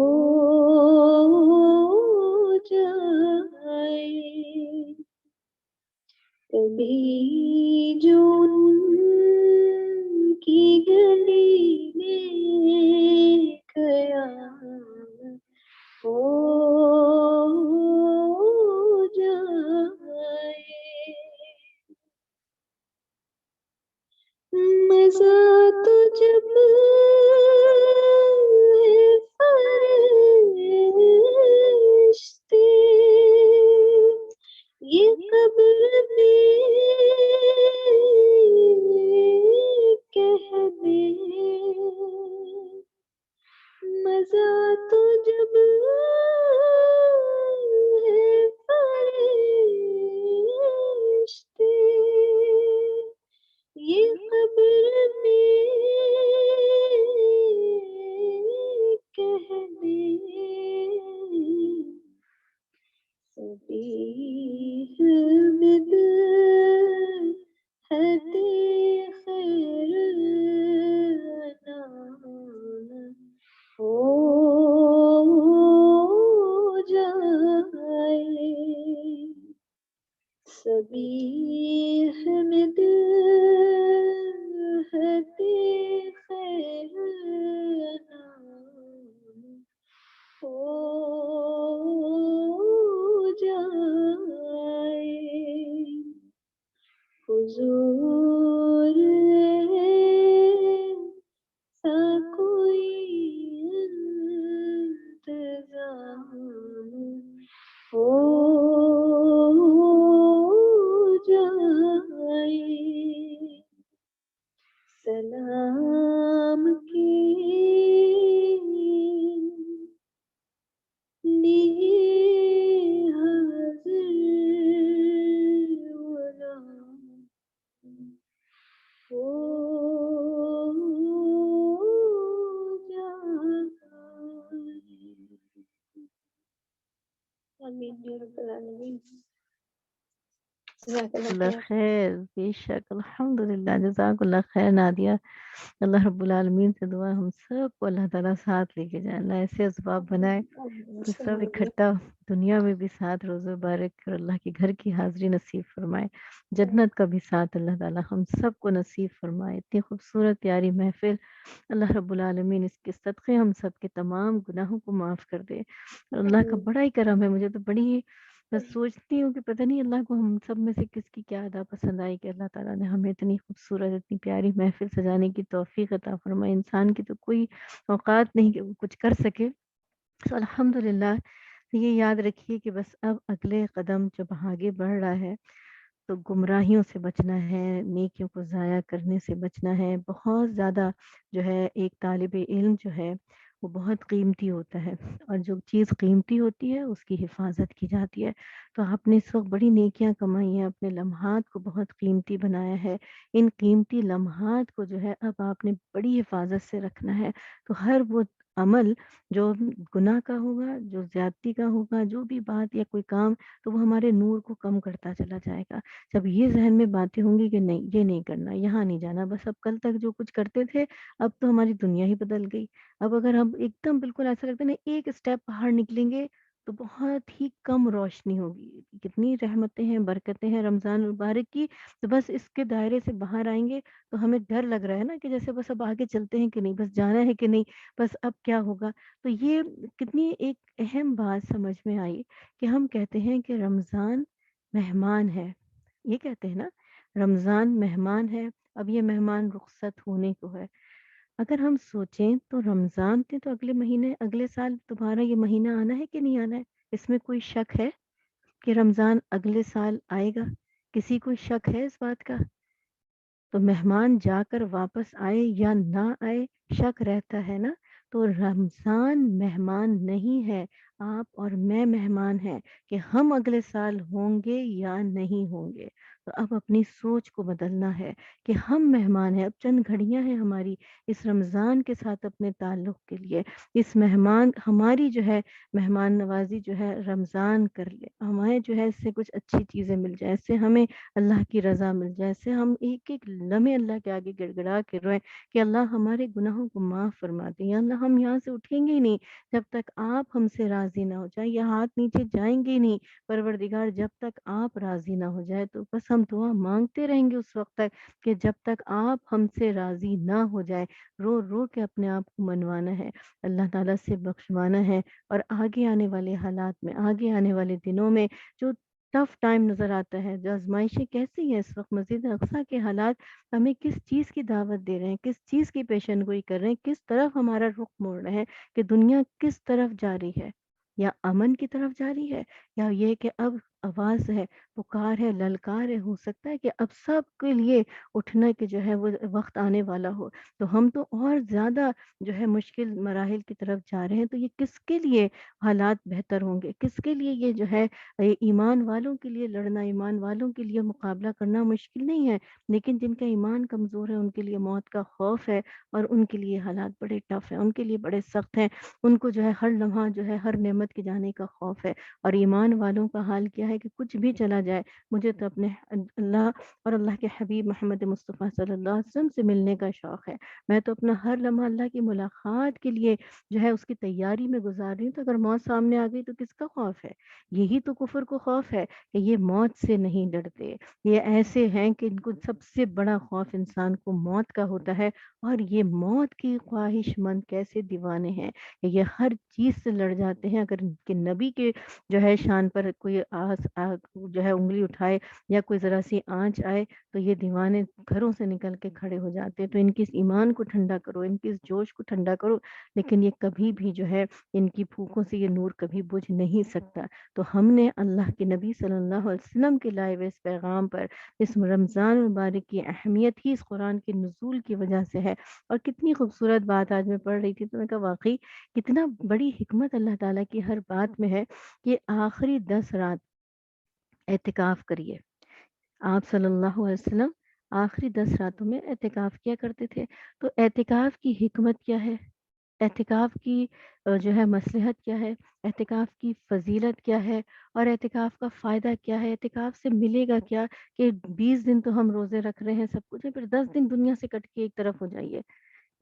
جائے کبھی جو ان کی گلی میں قیام ہو جائے مزہ تو جب فرشتے یہ قبر میں کہہ دیں مزہ تو جب فرشتے یہ قبر میں کہہ دیں سبیح بدعت خیر انام ہو جائے سبیح بدعت خیر انام ہو جائے حضور ایسا کوئی انتظام ہو جائے سلام کے لیے حاضر غلام ہو جائے آمین یا رب العالمین جزاک اللہ اللہ خیر خیر بے شک الحمدللہ جزاک اللہ خیر نادیہ اللہ رب العالمین سے دعا ہم سب کو اللہ تعالیٰ ساتھ لے کے جائے اللہ ایسے اسباب بنائے کہ سب اکٹھا دنیا میں بھی ساتھ روز مبارک اور اللہ کے گھر کی حاضری نصیب فرمائے جنت کا بھی ساتھ اللہ تعالیٰ ہم سب کو نصیب فرمائے اتنی خوبصورت پیاری محفل اللہ رب العالمین اس کے صدقے ہم سب کے تمام گناہوں کو معاف کر دے اللہ کا بڑا ہی کرم ہے مجھے تو بڑی ہی بس سوچتی ہوں کہ پتہ نہیں اللہ کو ہم سب میں سے کس کی کیا ادا پسند آئی کہ اللہ تعالیٰ نے ہمیں اتنی خوبصورت اتنی پیاری محفل سجانے کی توفیق عطا فرمائے انسان کی تو کوئی اوقات نہیں کہ وہ کچھ کر سکے تو الحمدللہ یہ یاد رکھیے کہ بس اب اگلے قدم جب آگے بڑھ رہا ہے تو گمراہیوں سے بچنا ہے، نیکیوں کو ضائع کرنے سے بچنا ہے. بہت زیادہ جو ہے ایک طالب علم جو ہے وہ بہت قیمتی ہوتا ہے، اور جو چیز قیمتی ہوتی ہے اس کی حفاظت کی جاتی ہے. تو آپ نے اس وقت بڑی نیکیاں کمائی ہیں، اپنے لمحات کو بہت قیمتی بنایا ہے. ان قیمتی لمحات کو جو ہے اب آپ نے بڑی حفاظت سے رکھنا ہے. تو ہر وہ عمل جو گناہ کا ہوگا، جو زیادتی کا ہوگا، جو بھی بات یا کوئی کام، تو وہ ہمارے نور کو کم کرتا چلا جائے گا. جب یہ ذہن میں باتیں ہوں گی کہ نہیں یہ نہیں کرنا، یہاں نہیں جانا، بس اب کل تک جو کچھ کرتے تھے اب تو ہماری دنیا ہی بدل گئی. اب اگر ہم ایک دم بالکل ایسا لگتا ہے نا ایک اسٹیپ باہر نکلیں گے تو بہت ہی کم روشنی ہوگی. کتنی رحمتیں ہیں، برکتیں ہیں رمضان المبارک کی. تو بس اس کے دائرے سے باہر آئیں گے تو ہمیں ڈر لگ رہا ہے نا کہ جیسے بس اب آگے چلتے ہیں کہ نہیں، بس جانا ہے کہ نہیں، بس اب کیا ہوگا. تو یہ کتنی ایک اہم بات سمجھ میں آئی کہ ہم کہتے ہیں کہ رمضان مہمان ہے. یہ کہتے ہیں نا رمضان مہمان ہے، اب یہ مہمان رخصت ہونے کو ہے. اگر ہم سوچیں تو رمضان کے تو اگلے مہینے اگلے سال تمہارا یہ مہینہ آنا ہے کہ نہیں آنا ہے؟ اس میں کوئی شک ہے کہ رمضان اگلے سال آئے گا؟ کسی کو شک ہے اس بات کا؟ تو مہمان جا کر واپس آئے یا نہ آئے شک رہتا ہے نا. تو رمضان مہمان نہیں ہے، آپ اور میں مہمان ہیں کہ ہم اگلے سال ہوں گے یا نہیں ہوں گے. تو اب اپنی سوچ کو بدلنا ہے کہ ہم مہمان ہیں. اب چند گھڑیاں ہیں ہماری اس رمضان کے ساتھ اپنے تعلق کے لیے. اس مہمان ہماری جو ہے مہمان نوازی جو ہے رمضان کر لے، ہمیں جو ہے اس سے کچھ اچھی چیزیں مل جائیں، اس سے ہمیں اللہ کی رضا مل جائے، اس سے ہم ایک ایک لمحے اللہ کے آگے گڑ گڑا کے روئیں کہ اللہ ہمارے گناہوں کو معاف فرما دیں. یا اللہ ہم یہاں سے اٹھیں گے ہی نہیں جب تک آپ ہم سے راضی نہ ہو جائیں، یا ہاتھ نیچے جائیں گے ہی نہیں پروردگار جب تک آپ راضی نہ ہو جائے. تو بس ہم دعا مانگتے رہیں گے اس وقت تک کہ جب تک آپ ہم سے راضی نہ ہو جائے. رو رو کے اپنے آپ کو منوانا ہے، اللہ تعالیٰ سے بخشوانا ہے. اور آگے آنے والے حالات میں، آگے آنے والے دنوں میں جو ٹف ٹائم نظر آتا ہے، جو آزمائشیں کیسی ہیں اس وقت، مسجد اقصیٰ کے حالات ہمیں کس چیز کی دعوت دے رہے ہیں، کس چیز کی پیشن گوئی کر رہے ہیں، کس طرف ہمارا رخ موڑ رہے ہیں کہ دنیا کس طرف جاری ہے. یا امن کی طرف جاری ہے، یا یہ کہ اب آواز ہے، پکار ہے، للکار ہے. ہو سکتا ہے کہ اب سب کے لیے اٹھنے کے جو ہے وہ وقت آنے والا ہو، تو ہم تو اور زیادہ جو ہے مشکل مراحل کی طرف جا رہے ہیں. تو یہ کس کے لیے حالات بہتر ہوں گے، کس کے لیے یہ جو ہے ایمان والوں کے لیے لڑنا، ایمان والوں کے لیے مقابلہ کرنا مشکل نہیں ہے. لیکن جن کا ایمان کمزور ہے ان کے لیے موت کا خوف ہے، اور ان کے لیے حالات بڑے ٹف ہیں، ان کے لیے بڑے سخت ہیں. ان کو جو ہے ہر لمحہ جو ہے ہر نعمت کے جانے کا خوف ہے. اور ایمان والوں کا حال کیا ہے کہ کچھ بھی چلا جائے مجھے تو اپنے اللہ اور اللہ کے حبیب محمد مصطفیٰ صلی اللہ علیہ وسلم سے ملنے کا شوق ہے. میں تو اپنا ہر لمحہ اللہ کی ملاقات کے لیے جو ہے اس کی تیاری میں گزار رہی ہوں. تو اگر موت سامنے آ گئی تو کس کا خوف ہے؟ یہی تو کفر کو خوف ہے کہ یہ موت سے نہیں ڈرتے. یہ ایسے ہیں کہ ان کو سب سے بڑا خوف انسان کو موت کا ہوتا ہے، اور یہ موت کی خواہش مند کیسے دیوانے ہیں کہ یہ ہر چیز سے لڑ جاتے ہیں. اگر ان کے نبی کے جو ہے شان پر کوئی جو ہے انگلی اٹھائے یا کوئی ذرا سی آنچ آئے تو یہ دیوانے گھروں سے نکل کے کھڑے ہو جاتے ہیں. تو ان کی اس ایمان کو ٹھنڈا کرو، ان کی اس جوش کو ٹھنڈا کرو. لیکن یہ کبھی بھی جو ہے ان کی پھوکوں سے یہ نور کبھی بجھ نہیں سکتا. تو ہم نے اللہ کے نبی صلی اللہ علیہ وسلم کے لائے ہوئے اس پیغام پر اس رمضان مبارک کی اہمیت ہی اس قرآن کے نزول کی وجہ سے ہے. اور کتنی خوبصورت بات آج میں پڑھ رہی تھی تو میں کہا واقعی کتنا بڑی حکمت اللہ تعالیٰ کی ہر بات میں ہے کہ آخری 10 رات اعتکاف کریے. آپ صلی اللہ علیہ وسلم آخری 10 راتوں میں اعتکاف کیا کرتے تھے. تو اعتکاف کی حکمت کیا ہے، اعتکاف کی جو ہے مصلحت کیا ہے، اعتکاف کی فضیلت کیا ہے، اور اعتکاف کا فائدہ کیا ہے، اعتکاف سے ملے گا کیا کہ 20 دن تو ہم روزے رکھ رہے ہیں سب کچھ ہے، پھر 10 دن دنیا سے کٹ کے ایک طرف ہو جائیے.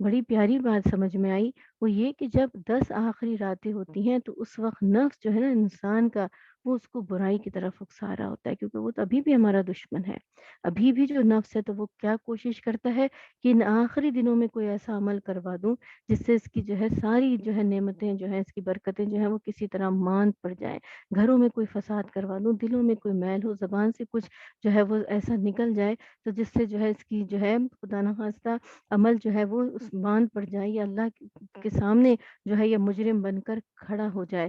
بڑی پیاری بات سمجھ میں آئی، وہ یہ کہ جب 10 آخری راتیں ہوتی ہیں تو اس وقت نفس جو ہے نا انسان کا وہ اس کو برائی کی طرف اکسا رہا ہوتا ہے، کیونکہ وہ تو ابھی بھی ہمارا دشمن ہے. ابھی بھی جو نفس ہے تو وہ کیا کوشش کرتا ہے کہ ان آخری دنوں میں کوئی ایسا عمل کروا دوں جس سے اس کی جو ہے ساری جو ہے نعمتیں جو ہے اس کی برکتیں جو ہیں وہ کسی طرح ماند پڑ جائیں. گھروں میں کوئی فساد کروا دوں، دلوں میں کوئی میل ہو، زبان سے کچھ جو ہے وہ ایسا نکل جائے تو جس سے جو ہے اس کی جو ہے خدا نخواستہ عمل جو ہے وہ اس باندھ پڑ جائے، یا اللہ کے سامنے جو ہے یہ مجرم بن کر کھڑا ہو جائے.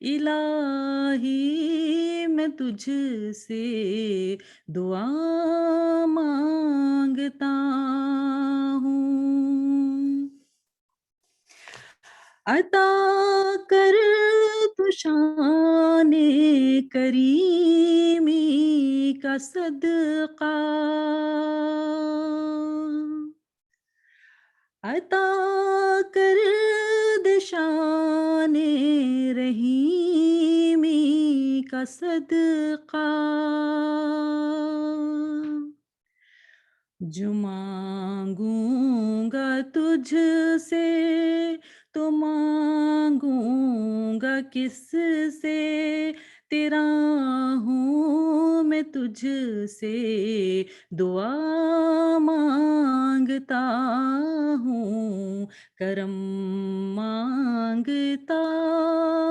الہی میں تجھ سے دعا مانگتا ہوں، عطا کر تو شان کریمی کا صدقہ، عطا کر دے شان رحیمی کا صدقہ، جو مانگوں گا تجھ سے تو مانگوں گا کس سے، تیرا ہوں میں تجھ سے دعا مانگتا ہوں، کرم مانگتا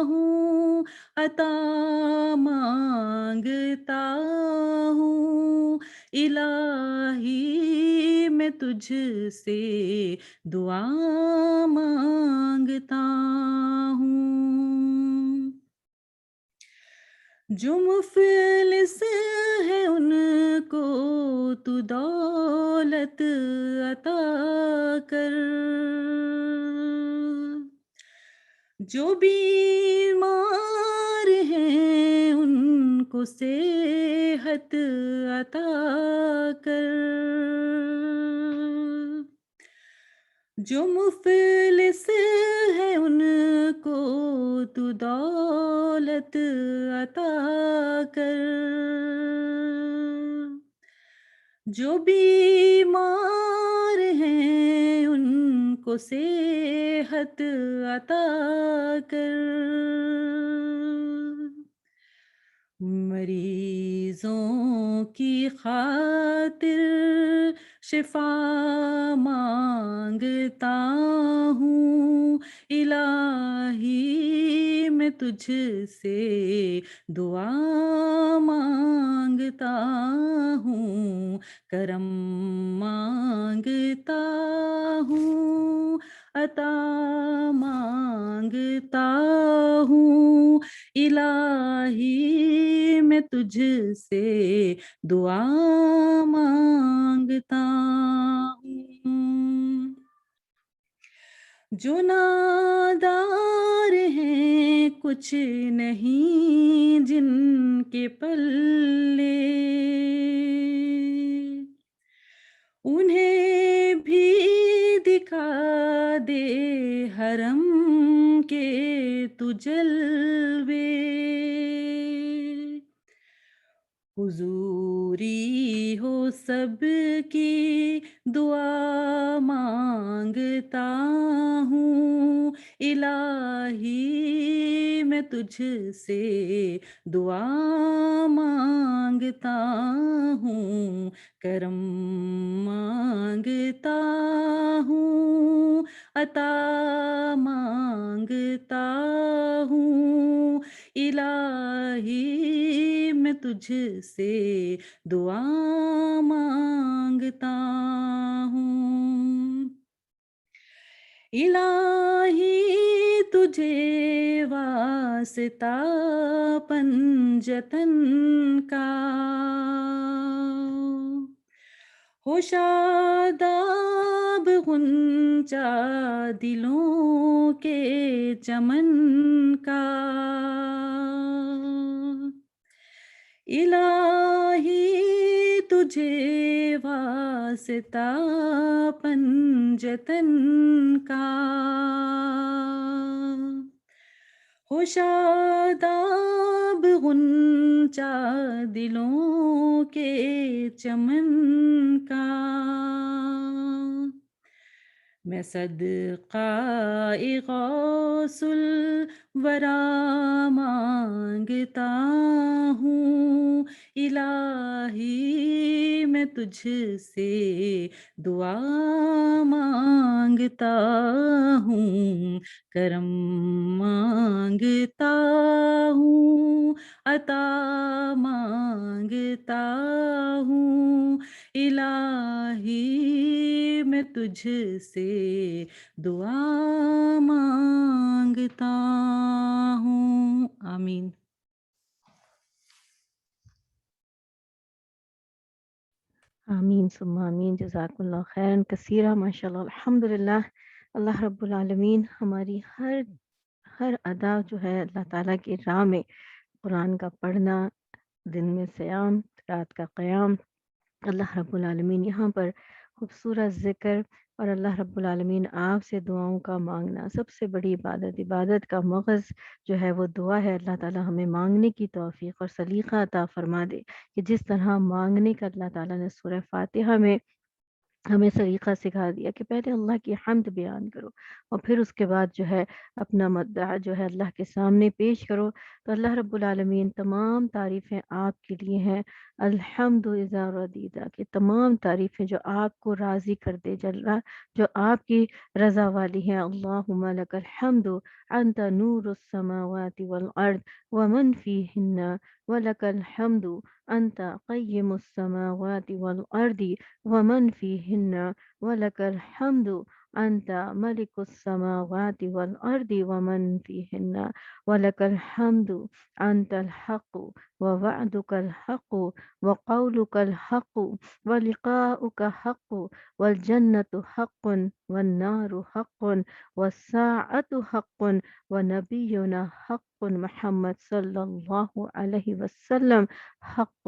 ہوں، عطا مانگتا ہوں، الہی میں تجھ سے دعا مانگتا ہوں، جو مفلس ہے ان کو تو دولت عطا کر، جو بیمار ہیں ان کو صحت عطا کر، جو مفلس ہے ان کو تو دولت عطا کر، جو بیمار ہیں ان کو صحت عطا کر، مریضوں کی خاطر شفا مانگتا ہوں، الہی میں تجھ سے دعا مانگتا ہوں، کرم مانگتا ہوں، عطا مانگتا ہوں، الہی میں تجھ سے دعا مانگتا ہوں، جو نادار ہیں کچھ نہیں جن کے پلے، انہیں بھی دکھا دے حرم کے تو جلوے، حضوری ہو سب کی دعا مانگتا ہوں، الہی میں تجھ سے دعا مانگتا ہوں، کرم مانگتا ہوں، عطا مانگتا ہوں، الہی میں تجھ سے دعا مانگتا ہوں، الہی تجھے واسطہ پنجتن کا، ہو شاداب غنچہ دلوں کے چمن کا، الہی تجھے واسطہ پنجتن کا، ہو شاداب غنچہ دلوں کے چمن کا، میں صدقہ غوث الورا مانگتا ہوں، الہی میں تجھ سے دعا مانگتا ہوں، کرم مانگتا ہوں، عطا مانگتا ہوں، الہی میں تجھ سے دعا مانگتا ہوں، آمین. آمین ثم آمین. جزاک اللہ خیرن کثیرہ. ماشاء اللہ الحمد للہ. اللہ رب العالمین ہماری ہر ادا جو ہے اللہ تعالیٰ کی راہ میں قرآن کا پڑھنا، دن میں سیام، رات کا قیام، اللہ رب العالمین یہاں پر خوبصورت ذکر اور اللہ رب العالمین آپ سے دعاؤں کا مانگنا سب سے بڑی عبادت کا مغز جو ہے وہ دعا ہے. اللہ تعالیٰ ہمیں مانگنے کی توفیق اور سلیقہ عطا فرما دے کہ جس طرح مانگنے کا اللہ تعالیٰ نے سورہ فاتحہ میں ہمیں سلیقہ سکھا دیا کہ پہلے اللہ کی حمد بیان کرو اور پھر اس کے بعد جو ہے اپنا مدعا جو ہے اللہ کے سامنے پیش کرو. تو اللہ رب العالمین تمام تعریفیں آپ کے لیے ہیں. الحمد اذا ردیدہ کہ تمام تعریفیں جو آپ کو راضی کر دے، جو آپ کی رضا والی ہیں. اللہم لک الحمد انت نور السماوات والارض ومن فیہن ولک الحمد انت قیم السماوات والارض ومن فيهن ولك الحمد أنت ملك السماوات والأرض ومن فيهن ولك الحمد أنت الحق ووعدك الحق وقولك الحق ولقاؤك حق والجنة حق والنار حق والساعة حق ونبينا حق محمد صلى الله عليه وسلم حق.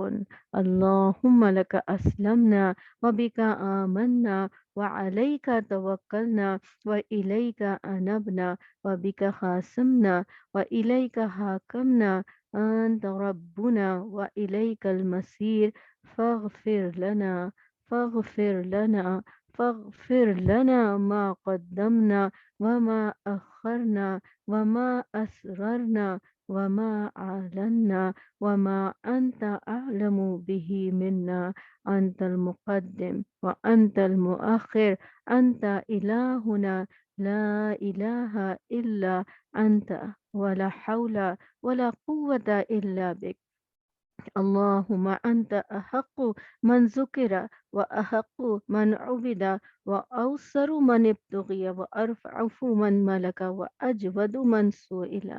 اللهم لك أسلمنا وبك آمنا وعليك توكلنا وإليك أنبنا وبك خاصمنا وإليك حاكمنا أنت ربنا وإليك المصير فاغفر لنا فاغفر لنا فاغفر لنا ما قدمنا وما أخرنا وما أسررنا وما أعلنا وما أنت أعلم به منا. أنت المقدم وأنت المؤخر أنت إلهنا لا إله إلا أنت ولا حول ولا قوة إلا بك. اللهم أنت أحق من ذكر وأحق من عبد وأوسر من ابتغي وأرفع من ملك وأجود من سئل.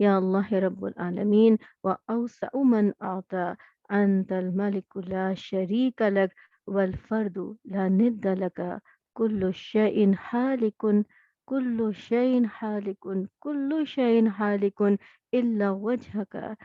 يا الله رب العالمين وأوسع من أعطى. أنت الملك لا شريك لك والفرد لا ند لك. كل شيء حالك كل شيء حالك كل شيء حالك إلا وجهك.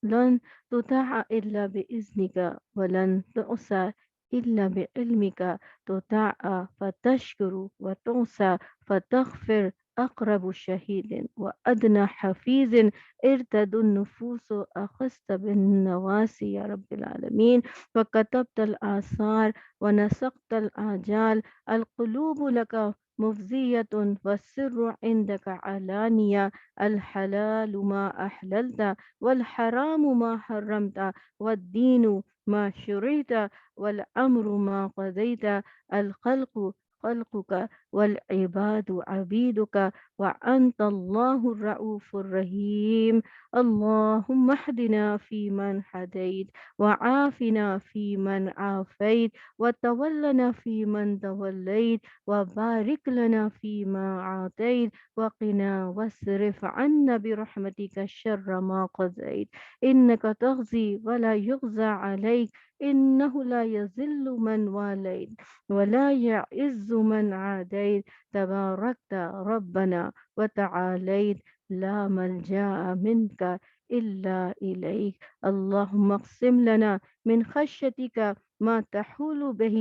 لن تطاع إلا بإذنك ولن تعصى إلا بعلمك. تطاع فتشكر وتعصى فتغفر. أقرب شهيد وأدنى حفيظ ارتد النفوس أخذت بالنواسي يا رب العالمين وكتبت الآثار ونسقت الآجال. القلوب لك مفزية والسر عندك علانية. الحلال ما أحللت والحرام ما حرمت والدين ما شرعت والأمر ما قضيت. الخلق خلقك والعباد عبيدك وأنت الله الرؤوف الرحيم. اللهم اهدنا فيمن هديت وعافنا فيمن عافيت وتولنا فيمن توليت وبارك لنا فيما أعطيت وقنا واصرف عنا برحمتك شر ما قضيت. إنك تغزي ولا يغزى عليك إنه لا يذل من واليت ولا يعز من عاديت. تباركت ربنا وتعاليت لا ملجأ منك إلا إليك. اللهم اقسم لنا من خشيتك ما تحول به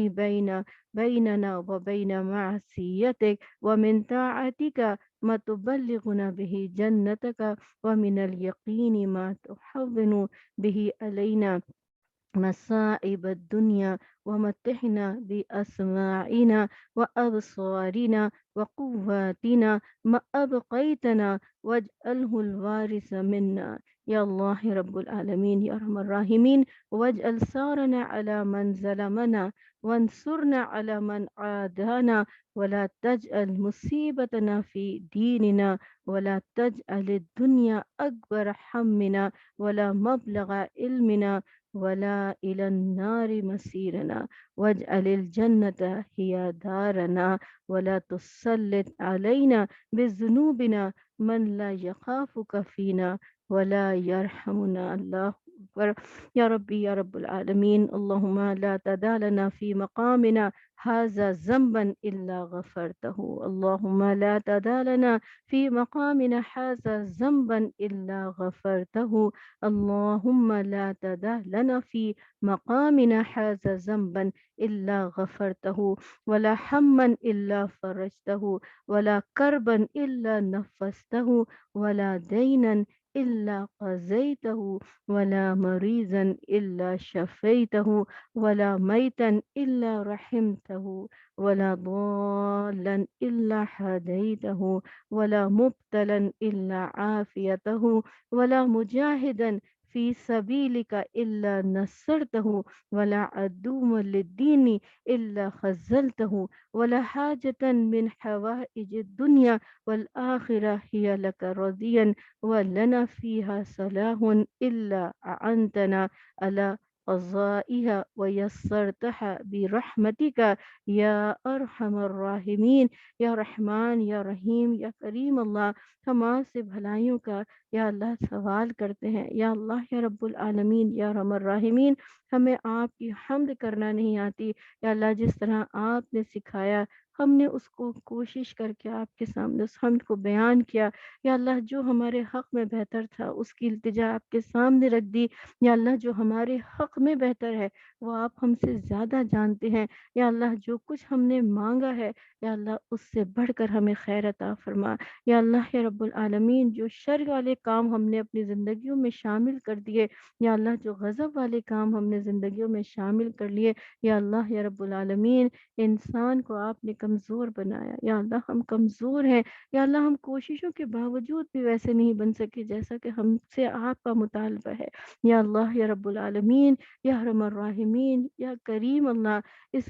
بيننا وبين معصيتك ومن طاعتك ما تبلغنا به جنتك ومن اليقين ما تحضن به علينا مصائب الدنيا ومتحنا بأسماعنا وأبصارنا وقواتنا ما أبقيتنا واجعله الوارث منا. يا الله رب العالمين يا أرحم الراحمين واجعل ثارنا على من ظلمنا وانصرنا على من عادانا ولا تجعل مصيبتنا في ديننا ولا تجعل الدنيا أكبر همنا ولا مبلغ علمنا ولا إلى النار مسيرنا. واجعل الجنة هي دارنا ولا تسلط علينا بذنوبنا من لا يخافك فينا ولا يرحمنا. الله أكبر. يا ربي يا رب العالمين، اللهم لا تدع لنا في مقامنا هذا ذنبا إلا غفرته. اللهم لا تدع لنا في مقامنا هذا ذنبا إلا غفرته. اللهم لا تدع لنا في مقامنا هذا ذنبا إلا غفرته، ولا هما إلا فرجته، ولا كربا إلا نفسته، ولا دينا إلا قضيته، ولا مريضا إلا شفيته، ولا ميتا إلا رحمته، ولا ضالا إلا هديته، ولا مبتلا إلا عافيته، ولا مجاهدا في سبيلك إلا نصرته، ولا عدو للدين إلا خذلته، ولا حاجة من حوائج الدنيا والآخرة هي لك رضيا ولنا فيها صلاح إلا أعنتنا على قضائها ويسرتها برحمتك يا أرحم الراحمين. یا رحمان یا رحیم یا کریم اللہ، ہم آپ سے بھلائیوں کا یا اللہ سوال کرتے ہیں. یا اللہ یا رب العالمین یا ارحم الراحمین، ہمیں آپ کی حمد کرنا نہیں آتی. یا اللہ جس طرح آپ نے سکھایا ہم نے اس کو کوشش کر کے آپ کے سامنے اس حمد کو بیان کیا. یا اللہ جو ہمارے حق میں بہتر تھا اس کی التجا آپ کے سامنے رکھ دی. یا اللہ جو ہمارے حق میں بہتر ہے وہ آپ ہم سے زیادہ جانتے ہیں. یا اللہ جو کچھ ہم نے مانگا ہے یا اللہ اس سے بڑھ کر ہمیں خیر عطا فرما. یا اللہ یا رب العالمین جو شر والے کام ہم نے اپنی زندگیوں میں شامل کر دیے، یا اللہ جو غضب والے کام ہم نے زندگیوں میں شامل کر لیے، یا اللہ یا رب العالمین انسان کو آپ نے کمزور بنایا. یا اللہ ہم کمزور ہیں. یا اللہ ہم کوششوں کے باوجود بھی ویسے نہیں بن سکے جیسا کہ ہم سے آپ کا مطالبہ ہے. یا اللہ یا رب العالمین یا ارحم الراحمین یا کریم اللہ، اس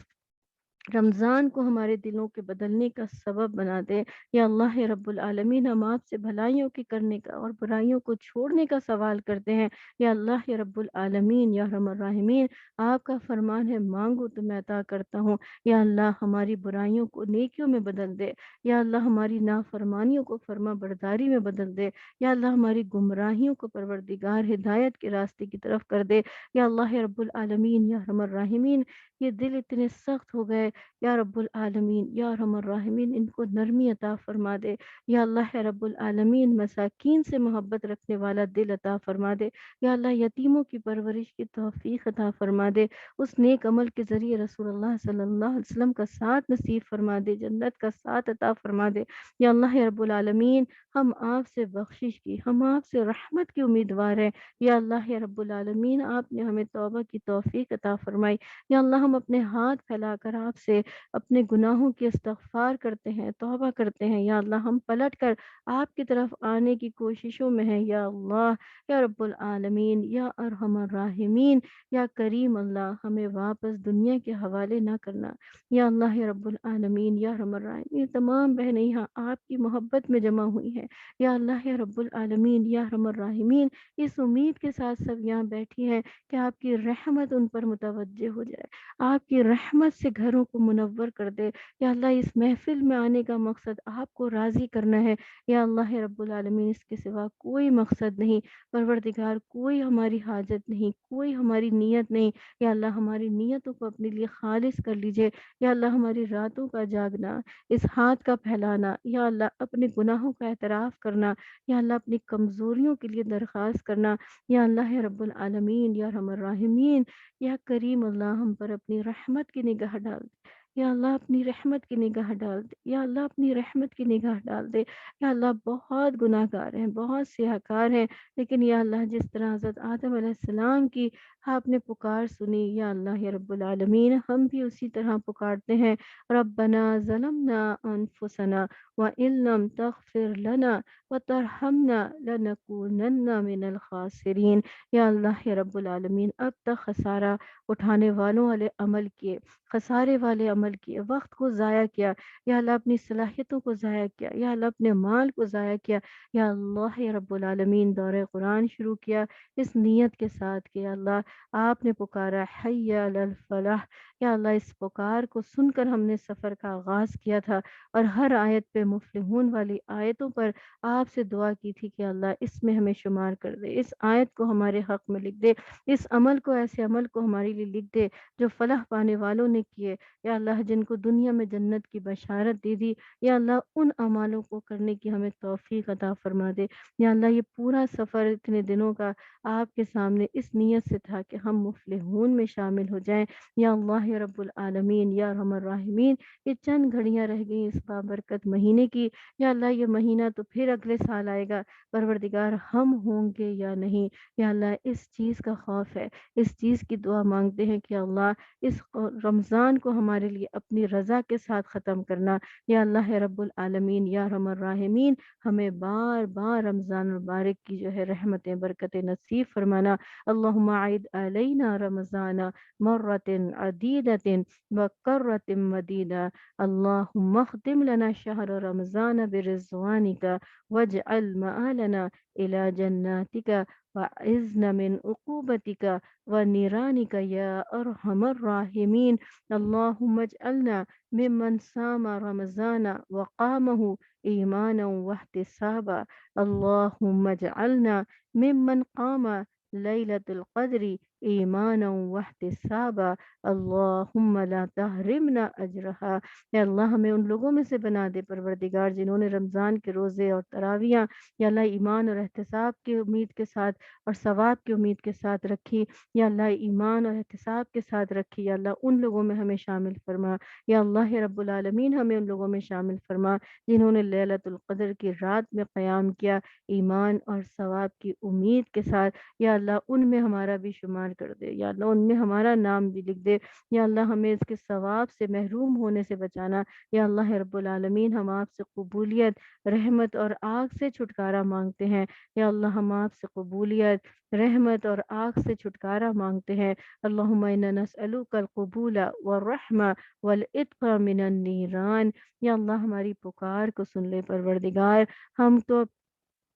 رمضان کو ہمارے دلوں کے بدلنے کا سبب بنا دے. یا اللہ رب العالمین ہم آپ سے بھلائیوں کے کرنے کا اور برائیوں کو چھوڑنے کا سوال کرتے ہیں. یا اللہ رب العالمین یا ارحم الراحمین، آپ کا فرمان ہے مانگو تو میں عطا کرتا ہوں. یا اللہ ہماری برائیوں کو نیکیوں میں بدل دے. یا اللہ ہماری نافرمانیوں کو فرما برداری میں بدل دے. یا اللہ ہماری گمراہیوں کو پروردگار ہدایت کے راستے کی طرف کر دے. یا اللہ رب العالمین یا ارحم الراحمین یہ دل اتنے سخت ہو گئے، یا رب العالمین یا ارحم الراحمین ان کو نرمی عطا فرما دے. یا اللہ رب العالمین مساکین سے محبت رکھنے والا دل عطا فرما دے. یا اللہ یتیموں کی پرورش کی توفیق عطا فرما دے. اس نیک عمل کے ذریعے رسول اللہ صلی اللہ علیہ وسلم کا ساتھ نصیب فرما دے، جنت کا ساتھ عطا فرما دے. یا اللہ رب العالمین ہم آپ سے بخشش کی، ہم آپ سے رحمت کی امیدوار ہیں. یا اللہ رب العالمین آپ نے ہمیں توبہ کی توفیق عطا فرمائی. یا اللہ ہم اپنے ہاتھ پھیلا کر آپ سے اپنے گناہوں کی استغفار کرتے ہیں، توبہ کرتے ہیں. یا اللہ ہم پلٹ کر آپ کی طرف آنے کی کوششوں میں ہیں. یا اللہ یا رب العالمین یا ارحم الراحمین یا کریم اللہ ہمیں واپس دنیا کے حوالے نہ کرنا. یا اللہ یا رب العالمین یا ارحم الراحمین تمام بہنیں یہاں آپ کی محبت میں جمع ہوئی ہیں. یا اللہ یا رب العالمین یا ارحم الراحمین اس امید کے ساتھ سب یہاں بیٹھی ہیں کہ آپ کی رحمت ان پر متوجہ ہو جائے، آپ کی رحمت سے گھروں کو منور کر دے. یا اللہ اس محفل میں آنے کا مقصد آپ کو راضی کرنا ہے. یا اللہ رب العالمین اس کے سوا کوئی مقصد نہیں. پروردگار کوئی ہماری حاجت نہیں، کوئی ہماری نیت نہیں. یا اللہ ہماری نیتوں کو اپنے لیے خالص کر لیجئے. یا اللہ ہماری راتوں کا جاگنا، اس ہاتھ کا پھیلانا، یا اللہ اپنے گناہوں کا اعتراف کرنا، یا اللہ اپنی کمزوریوں کے لیے درخواست کرنا. یا اللہ رب العالمین یا ارحم الراحمین یا کریم اللہ ہم پر اپنی رحمت کی نگاہ ڈال دے. یا اللہ اپنی رحمت کی نگاہ ڈال دے. یا اللہ اپنی رحمت کی نگاہ ڈال دے. یا اللہ بہت گناہ گار ہیں، بہت سیاہ کار ہیں، لیکن یا اللہ جس طرح حضرت آدم علیہ السلام کی آپ نے پکار سنی، یا اللہ یا رب العالمین ہم بھی اسی طرح پکارتے ہیں. ربنا ظلمنا انفسنا وان لم تغفر لنا وترحمنا لنکونن من الخاسرین. یا اللہ یا رب العالمین اب تک خسارہ اٹھانے والوں والے عمل کیے، خسارے والے عمل کیے، وقت کو ضائع کیا، یا اللہ اپنی صلاحیتوں کو ضائع کیا، یا اللہ اپنے مال کو ضائع کیا. یا اللہ یا رب العالمین دور قرآن شروع کیا اس نیت کے ساتھ کہ یا اللہ آپ نے پکارا حی علی الفلاح، یا اللہ اس پکار کو سن کر ہم نے سفر کا آغاز کیا تھا، اور ہر آیت پہ مفلحون والی آیتوں پر آپ سے دعا کی تھی کہ اللہ اس میں ہمیں شمار کر دے، اس آیت کو ہمارے حق میں لکھ دے، اس عمل کو، ایسے عمل کو ہمارے لیے لکھ دے جو فلاح پانے والوں نے کیے، یا اللہ جن کو دنیا میں جنت کی بشارت دے دی، یا اللہ ان اعمالوں کو کرنے کی ہمیں توفیق عطا فرما دے۔ یا اللہ یہ پورا سفر اتنے دنوں کا آپ کے سامنے اس نیت سے تھا کہ ہم مفلحون میں شامل ہو جائیں۔ یا اللہ یا رب العالمین یا ارحم الراحمین، یہ چند گھڑیاں رہ گئیں اس بابرکت مہینے کی، یا اللہ یہ مہینہ تو پھر اگلے سال آئے گا، پروردگار ہم ہوں گے یا نہیں، یا اللہ اس چیز کا خوف ہے، اس چیز کی دعا مانگتے ہیں کہ اللہ اس رمضان کو ہمارے لیے اپنی رضا کے ساتھ ختم کرنا۔ یا اللہ رب العالمین یا ارحم الراحمین، ہمیں بار بار رمضان المبارک کی جو ہے رحمتیں برکتیں نصیب فرمانا۔ اللہم عید علینا رمضان مرۃ عدیدۃ وکرۃ مدیدہ، اللہم اختم لنا شہر رمضان برضوانک واجعل مآلنا الی جناتک وعزنا من عقوبتك ونيرانك يا أرحم الراحمين. اللهم اجعلنا ممن صام رمضان وقامه إيمانا واحتسابا. اللهم اجعلنا ممن قام ليلة القدر ایمانا واحتسابا. اللہم لا تحرمنا اجرہا، یا اللہ ہمیں ان لوگوں میں سے بنا دے پروردگار جنہوں نے رمضان کے روزے اور تراویاں یا اللہ ایمان اور احتساب کی امید کے ساتھ اور ثواب کی امید کے ساتھ رکھی، یا اللہ ایمان اور احتساب کے ساتھ رکھی، یا اللہ ان لوگوں میں ہمیں شامل فرما۔ یا اللہ رب العالمین ہمیں ان لوگوں میں شامل فرما جنہوں نے لیلۃ القدر کی رات میں قیام کیا ایمان اور ثواب کی امید کے ساتھ، یا اللہ ان میں ہمارا بھی شمار کر دے، یا اللہ ان میں ہمارا نام بھی لکھ دے، یا اللہ ہمیں اس کے ثواب سے محروم ہونے سے بچانا۔ یا اللہ رب العالمین ہم آپ سے قبولیت، رحمت اور آگ سے چھٹکارا مانگتے ہیں، یا اللہ ہم آپ سے قبولیت، رحمت اور آگ سے چھٹکارا مانگتے ہیں۔ اللہم انا نسألک القبول والرحمہ والعتق من النیران۔ یا اللہ ہماری پکار کو سن لے پروردگار، ہم تو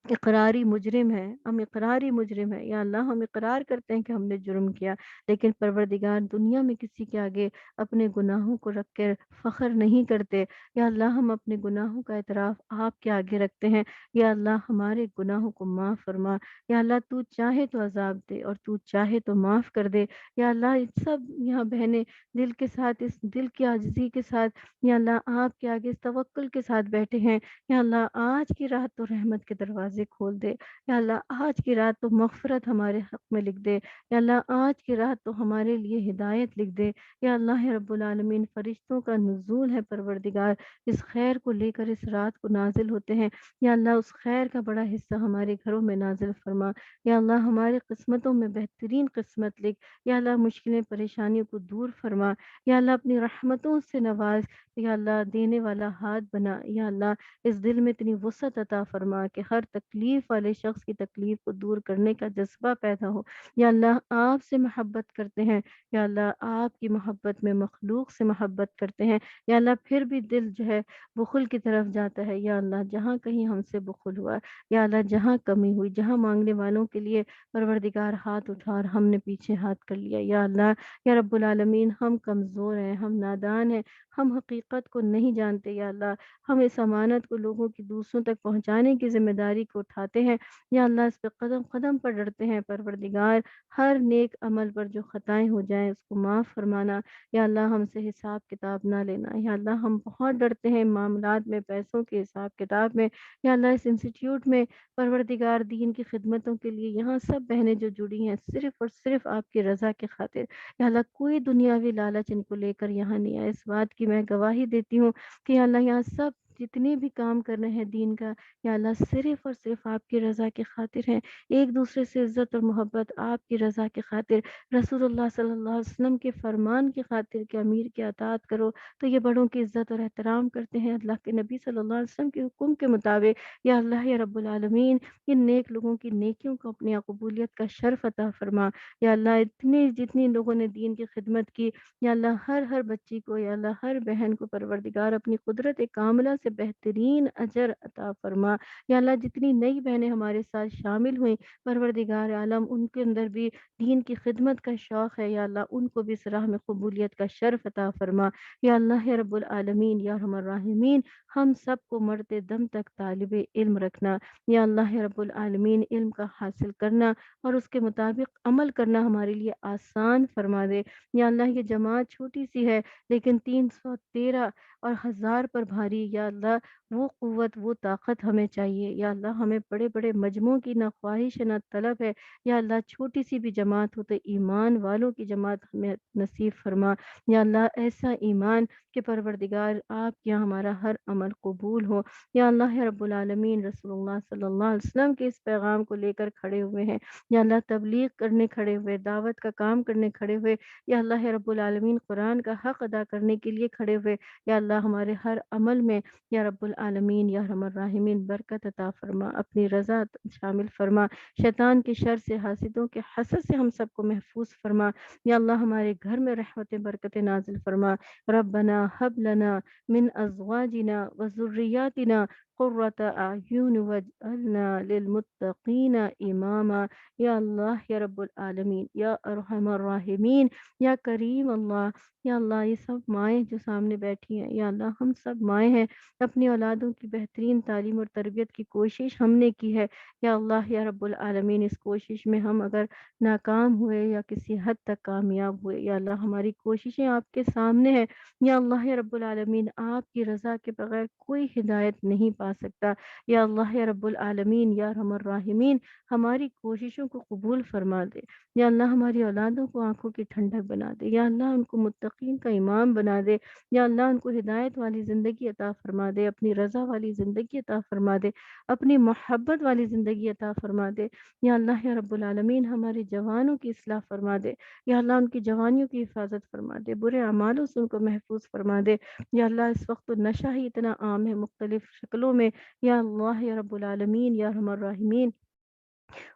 اقراری مجرم ہے، ہم اقراری مجرم ہے، یا اللہ ہم اقرار کرتے ہیں کہ ہم نے جرم کیا، لیکن پروردگار دنیا میں کسی کے آگے اپنے گناہوں کو رکھ کر فخر نہیں کرتے۔ یا اللہ ہم اپنے گناہوں کا اعتراف آپ کے آگے رکھتے ہیں، یا اللہ ہمارے گناہوں کو معاف فرما۔ یا اللہ تو چاہے تو عذاب دے اور تو چاہے تو معاف کر دے۔ یا اللہ سب یہاں بہنیں دل کے ساتھ، اس دل کی عاجزی کے ساتھ، یا اللہ آپ کے آگے اس توکل کے ساتھ بیٹھے ہیں، یا اللہ آج کی رات تو رحمت کے دروازے کھول دے، یا اللہ آج کی رات تو مغفرت ہمارے حق میں لکھ دے، یا اللہ آج کی رات تو ہمارے لیے ہدایت لکھ دے۔ یا اللہ رب العالمین فرشتوں کا نزول ہے پروردگار، اس خیر کو لے کر اس رات کو نازل ہوتے ہیں، یا اللہ اس خیر کا بڑا حصہ ہمارے گھروں میں نازل فرما۔ یا اللہ ہماری قسمتوں میں بہترین قسمت لکھ، یا اللہ مشکلیں پریشانیوں کو دور فرما، یا اللہ اپنی رحمتوں سے نواز، یا اللہ دینے والا ہاتھ بنا، یا اللہ اس دل میں اتنی وسعت عطا فرما کہ ہر تکلیف والے شخص کی تکلیف کو دور کرنے کا جذبہ پیدا ہو۔ یا اللہ آپ سے محبت کرتے ہیں، یا اللہ آپ کی محبت میں مخلوق سے محبت کرتے ہیں، یا اللہ پھر بھی دل جو ہے بخل کی طرف جاتا ہے۔ یا اللہ جہاں کہیں ہم سے بخل ہوا، یا اللہ جہاں کمی ہوئی، جہاں مانگنے والوں کے لیے پروردگار ہاتھ اٹھا اور ہم نے پیچھے ہاتھ کر لیا، یا اللہ یا رب العالمین ہم کمزور ہیں، ہم نادان ہیں، ہم حقیقت کو نہیں جانتے، یا اللہ ہم اس امانت کو لوگوں کی دوسروں تک پہنچانے کی ذمہ داری کو اٹھاتے ہیں، یا اللہ اس پہ قدم قدم پر ڈرتے ہیں پروردگار ہر نیک عمل پر جو خطائیں ہو جائیں اس کو معاف فرمانا۔ یا اللہ ہم سے حساب کتاب نہ لینا، یا اللہ ہم بہت ڈرتے ہیں معاملات میں، پیسوں کے حساب کتاب میں، یا اللہ اس انسٹیٹیوٹ میں پروردگار دین کی خدمتوں کے لیے یہاں سب بہنیں جو جڑی ہیں صرف اور صرف آپ کی رضا کی خاطر، یا اللہ کوئی دنیاوی لالچ ان کو لے کر یہاں نہیں آئے۔ اس بات کی میں گواہی دیتی ہوں کہ یا اللہ یہاں سب جتنے بھی کام کر رہے ہیں دین کا، یا اللہ صرف اور صرف آپ کی رضا کی خاطر ہیں، ایک دوسرے سے عزت اور محبت آپ کی رضا کی خاطر، رسول اللہ صلی اللہ علیہ وسلم کے فرمان کی خاطر کہ امیر کی اطاعت کرو تو یہ بڑوں کی عزت اور احترام کرتے ہیں اللہ کے نبی صلی اللہ علیہ وسلم کے حکم کے مطابق۔ یا اللہ یا رب العالمین ان نیک لوگوں کی نیکیوں کو اپنی قبولیت کا شرف عطا فرما۔ یا اللہ اتنے جتنی لوگوں نے دین کی خدمت کی، یا اللہ ہر بچی کو، یا اللہ ہر بہن کو پروردگار اپنی قدرت کاملہ سے بہترین اجر عطا فرما۔ یا اللہ جتنی نئی بہنیں ہمارے ساتھ شامل ہوئیں پروردگار عالم ان کے اندر بھی دین کی خدمت کا شوق ہے، یا اللہ ان کو بھی اس راہ میں قبولیت کا شرف عطا فرما۔ یا اللہ یا رب العالمین یا ارحم الراحمین ہم سب کو مرتے دم تک طالب علم رکھنا۔ یا اللہ یا رب العالمین علم کا حاصل کرنا اور اس کے مطابق عمل کرنا ہمارے لیے آسان فرما دے۔ یا اللہ یہ جماعت چھوٹی سی ہے لیکن 313 اور 1000 پر بھاری، یا اللہ وہ قوت وہ طاقت ہمیں چاہیے۔ یا اللہ ہمیں بڑے بڑے مجموعوں کی نہ خواہش نہ طلب ہے، یا اللہ چھوٹی سی بھی جماعت ہو تو ایمان والوں کی جماعت ہمیں نصیب فرما۔ یا اللہ ایسا ایمان کہ پروردگار آپ کے یہاں ہمارا ہر عمل قبول ہو۔ یا اللہ رب العالمین رسول اللہ صلی اللہ علیہ وسلم کے اس پیغام کو لے کر کھڑے ہوئے ہیں، یا اللہ تبلیغ کرنے کھڑے ہوئے، دعوت کا کام کرنے کھڑے ہوئے، یا اللہ رب العالمین قرآن کا حق ادا کرنے کے لیے کھڑے ہوئے، یا اللہ ہمارے ہر عمل میں یا رب العالمین یا ارحم الراحمین برکت عطا فرما، اپنی رضا شامل فرما، شیطان کے شر سے، حاسدوں کے حسد سے ہم سب کو محفوظ فرما۔ یا اللہ ہمارے گھر میں رحمت برکت نازل فرما۔ ربنا حب لنا من ازواجنا وذریاتنا قرۃ اعین واجعلنا للمتقین اماما۔ یا اللہ یا رب العالمین یا ارحم الراحمین یا کریم اللہ، یا اللہ یہ سب مائیں جو سامنے بیٹھی ہیں، یا اللہ ہم سب مائیں ہیں، اپنی اولادوں کی بہترین تعلیم اور تربیت کی کوشش ہم نے کی ہے، یا اللہ یا رب العالمین اس کوشش میں ہم اگر ناکام ہوئے یا کسی حد تک کامیاب ہوئے، یا اللہ ہماری کوششیں آپ کے سامنے ہیں، یا اللہ یا رب العالمین آپ کی رضا کے بغیر کوئی ہدایت نہیں پا سکتا۔ یا اللہ یا رب العالمین یا ارحم الراحمین ہماری کوششوں کو قبول فرما دے، یا اللہ ہماری اولادوں کو آنکھوں کی ٹھنڈک بنا دے، یا اللہ ان کو متقین کا امام بنا دے، یا اللہ ان کو ہدایت والی زندگی عطا فرما دے، اپنی رضا والی زندگی عطا فرما دے، اپنی محبت والی زندگی عطا فرما دے۔ یا اللہ یا رب العالمین ہمارے جوانوں کی اصلاح فرما دے، یا اللہ ان کی جوانیوں کی حفاظت فرما دے، برے اعمالوں سے ان کو محفوظ فرما دے۔ یا اللہ اس وقت تو نشہ ہی اتنا عام ہے مختلف شکلوں میں، یا اللہ یا رب العالمین یا ارحم الراحمین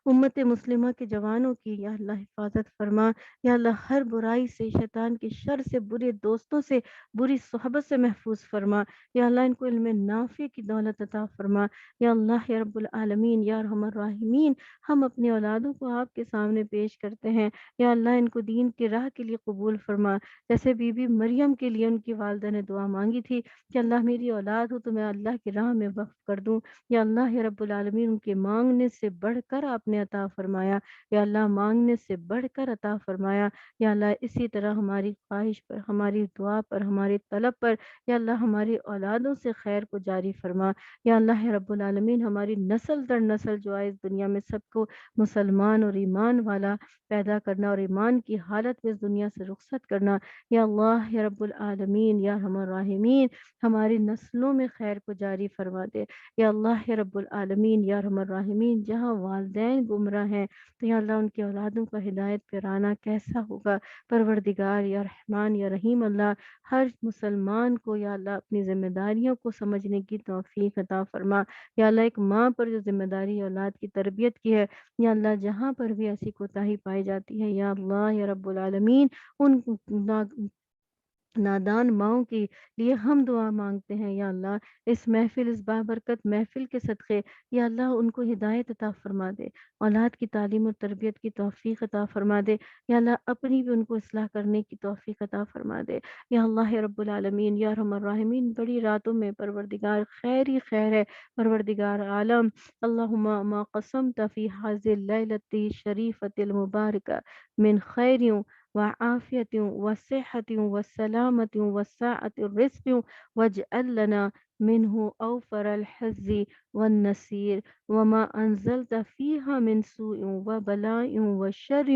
امت مسلمہ کے جوانوں کی یا اللہ حفاظت فرما، یا اللہ ہر برائی سے، شیطان کے شر سے، برے دوستوں سے، بری صحبت سے محفوظ فرما، یا اللہ ان کو علم نافع کی دولت عطا فرما۔ یا اللہ یا رب العالمین یا ارحم الراحمین ہم اپنی اولادوں کو آپ کے سامنے پیش کرتے ہیں، یا اللہ ان کو دین کی راہ کے لیے قبول فرما، جیسے بی بی مریم کے لیے ان کی والدہ نے دعا مانگی تھی کہ اللہ میری اولاد ہو تو میں اللہ کی راہ میں وقف کر دوں، یا اللہ یا رب العالمین ان کے مانگنے سے بڑھ کر آپ نے عطا فرمایا، یا اللہ مانگنے سے بڑھ کر عطا فرمایا۔ یا اللہ اسی طرح ہماری خواہش پر، ہماری دعا پر، ہماری طلب پر، یا اللہ ہماری اولادوں سے خیر کو جاری فرما۔ یا اللہ رب العالمین ہماری نسل در نسل جو آئے اس دنیا میں سب کو مسلمان اور ایمان والا پیدا کرنا، اور ایمان کی حالت میں اس دنیا سے رخصت کرنا۔ یا اللہ یا رب العالمین یا ارحم الراحمین ہماری نسلوں میں خیر کو جاری فرما دے۔ یا اللہ یا رب العالمین یا ارحم الراحمین جہاں والدین گمراہ ہیں تو یا اللہ ان کی اولادوں کا ہدایت پہ آنا کیسا ہوگا۔ پروردگار یا رحمان یا رحیم اللہ ہر مسلمان کو یا اللہ اپنی ذمہ داریوں کو سمجھنے کی توفیق عطا فرما۔ یا اللہ ایک ماں پر جو ذمہ داری اولاد کی تربیت کی ہے، یا اللہ جہاں پر بھی ایسی کوتاہی پائی جاتی ہے، یا اللہ یا رب العالمین ان نادان ماؤں کے لیے ہم دعا مانگتے ہیں، یا اللہ اس محفل، اس بابرکت محفل کے صدقے یا اللہ ان کو ہدایت عطا فرما دے، اولاد کی تعلیم اور تربیت کی توفیق عطا فرما دے، یا اللہ اپنی بھی ان کو اصلاح کرنے کی توفیق عطا فرما دے۔ یا اللہ رب العالمین یا ارحم الراحمین بڑی راتوں میں پروردگار خیر ہی خیر ہے، پروردگار عالم اللہم ما قسمت فی هذه اللیلۃ الشریفۃ المبارکہ من خیر وعافیت وصحت وسلامت وسعت الرزق واجعل لنا منه اوفر الحظ والنصیر وما انزلت فيها من سوء وبلاء وشر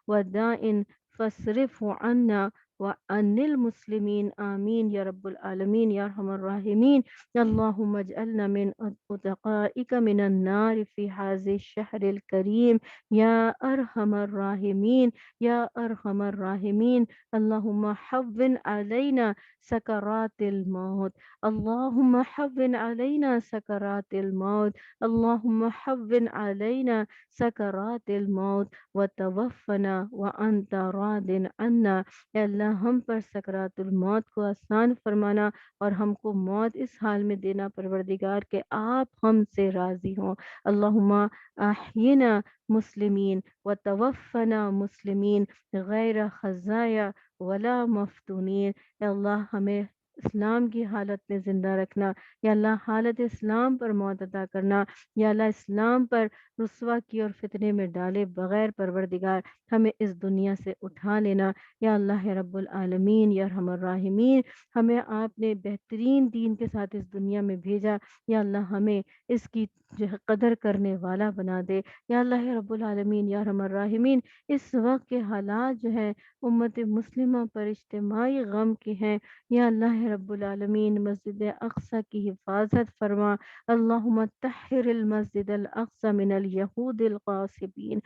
وداء فاصرفه عنا وعن المسلمین آمین یا رب العالمین یا ارحم الراحمین۔ اللہم اجعلنا من اتقائک من النار فی هذا الشہر الکریم یا ارحم الراحمین یا ارحم الراحمین۔ اللہم حون علینا سكرات الموت. اللهم حون علينا سكرات الموت. اللهم حون علينا سكرات الموت وتوفنا وأنت راض عنا. اے اللہ ہم پر سکرات الموت کو آسان فرمانا اور ہم کو موت اس حال میں دینا پروردگار کہ آپ ہم سے راضی ہوں. اللہم احینا مسلمین وتوفنا مسلمین غیر خزایا ولا مفتونین. اے اللہ ہمیں اسلام کی حالت میں زندہ رکھنا. یا اللہ حالت اسلام پر موت عطا کرنا. یا اللہ اسلام پر رسوا کی اور فتنے میں ڈالے بغیر پروردگار ہمیں اس دنیا سے اٹھا لینا. یا اللہ رب العالمین یا ارحم الراحمین ہمیں آپ نے بہترین دین کے ساتھ اس دنیا میں بھیجا. یا اللہ ہمیں اس کی جو ہے قدر کرنے والا بنا دے. یا اللہ رب العالمین یا ارحم الراحمین اس وقت کے حالات جو ہیں امت مسلمہ پر اجتماعی غم کے ہیں. یا اللہ رب العالمین مسجد اقصی کی حفاظت فرما. اللہم طہر المسجد الاقصی من الیہود الغاصبین.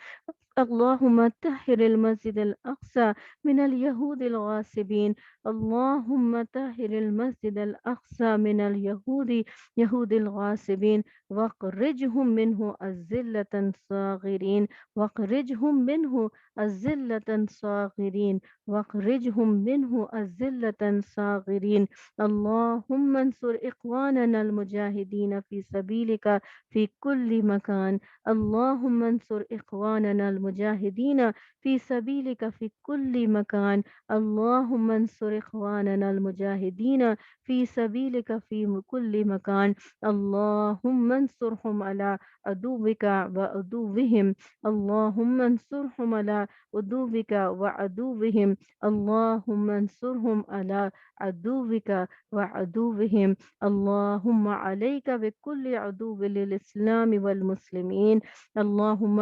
اللہم طہر المسجد الاقصی من الیہود الغاصبین. اللہم طہر المسجد الاقصی من الیہود یہود الغاصبین واخرجہم منہ الذلة صاغرین. واخرجہم منہ الذلة صاغرین. واخرجہم منہ الذلة صاغرین. اللہم انصر اخواننا المجاہدین فی سبیلک فی کل مکان. اللہم انصر اخواننا المجاہدین فی سبیلک فی کل مکان. اللہم انصر اخواننا المجاہدین فی سبیلک فی کل مکان. اللہم انصرہم علی عدوک وعدوہم. اللہم انصرہم علی عدوک وعدوہم. اللہم انصرہم علی عدوک وعدوہم. اللہم علیک بکل عدو للاسلام والمسلمین. اللہم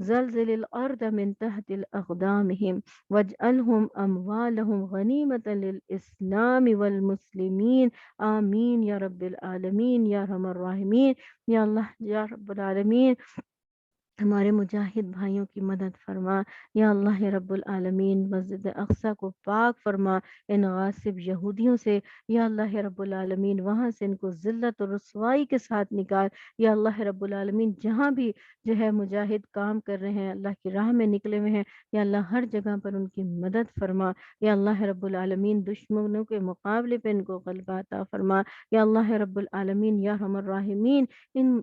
زلزل الارض من تحت الاقدامہم واجعلہم اموالہم غنیمۃ للاسلام والمسلمین. آمین یا رب العالمین یا ارحم الراحمین. یا اللہ یا رب العالمین ہمارے مجاہد بھائیوں کی مدد فرما. یا اللہ رب العالمین مسجد اقصی کو پاک فرما ان غاصب یہودیوں سے. یا اللہ رب العالمین وہاں سے ان کو ذلت اور رسوائی کے ساتھ نکال. یا اللہ رب العالمین جہاں بھی جو ہے مجاہد کام کر رہے ہیں اللہ کی راہ میں نکلے ہوئے ہیں یا اللہ ہر جگہ پر ان کی مدد فرما. یا اللہ رب العالمین دشمنوں کے مقابلے پہ ان کو غلبہ عطا فرما. یا اللہ رب العالمین یا ارحم الراحمین ان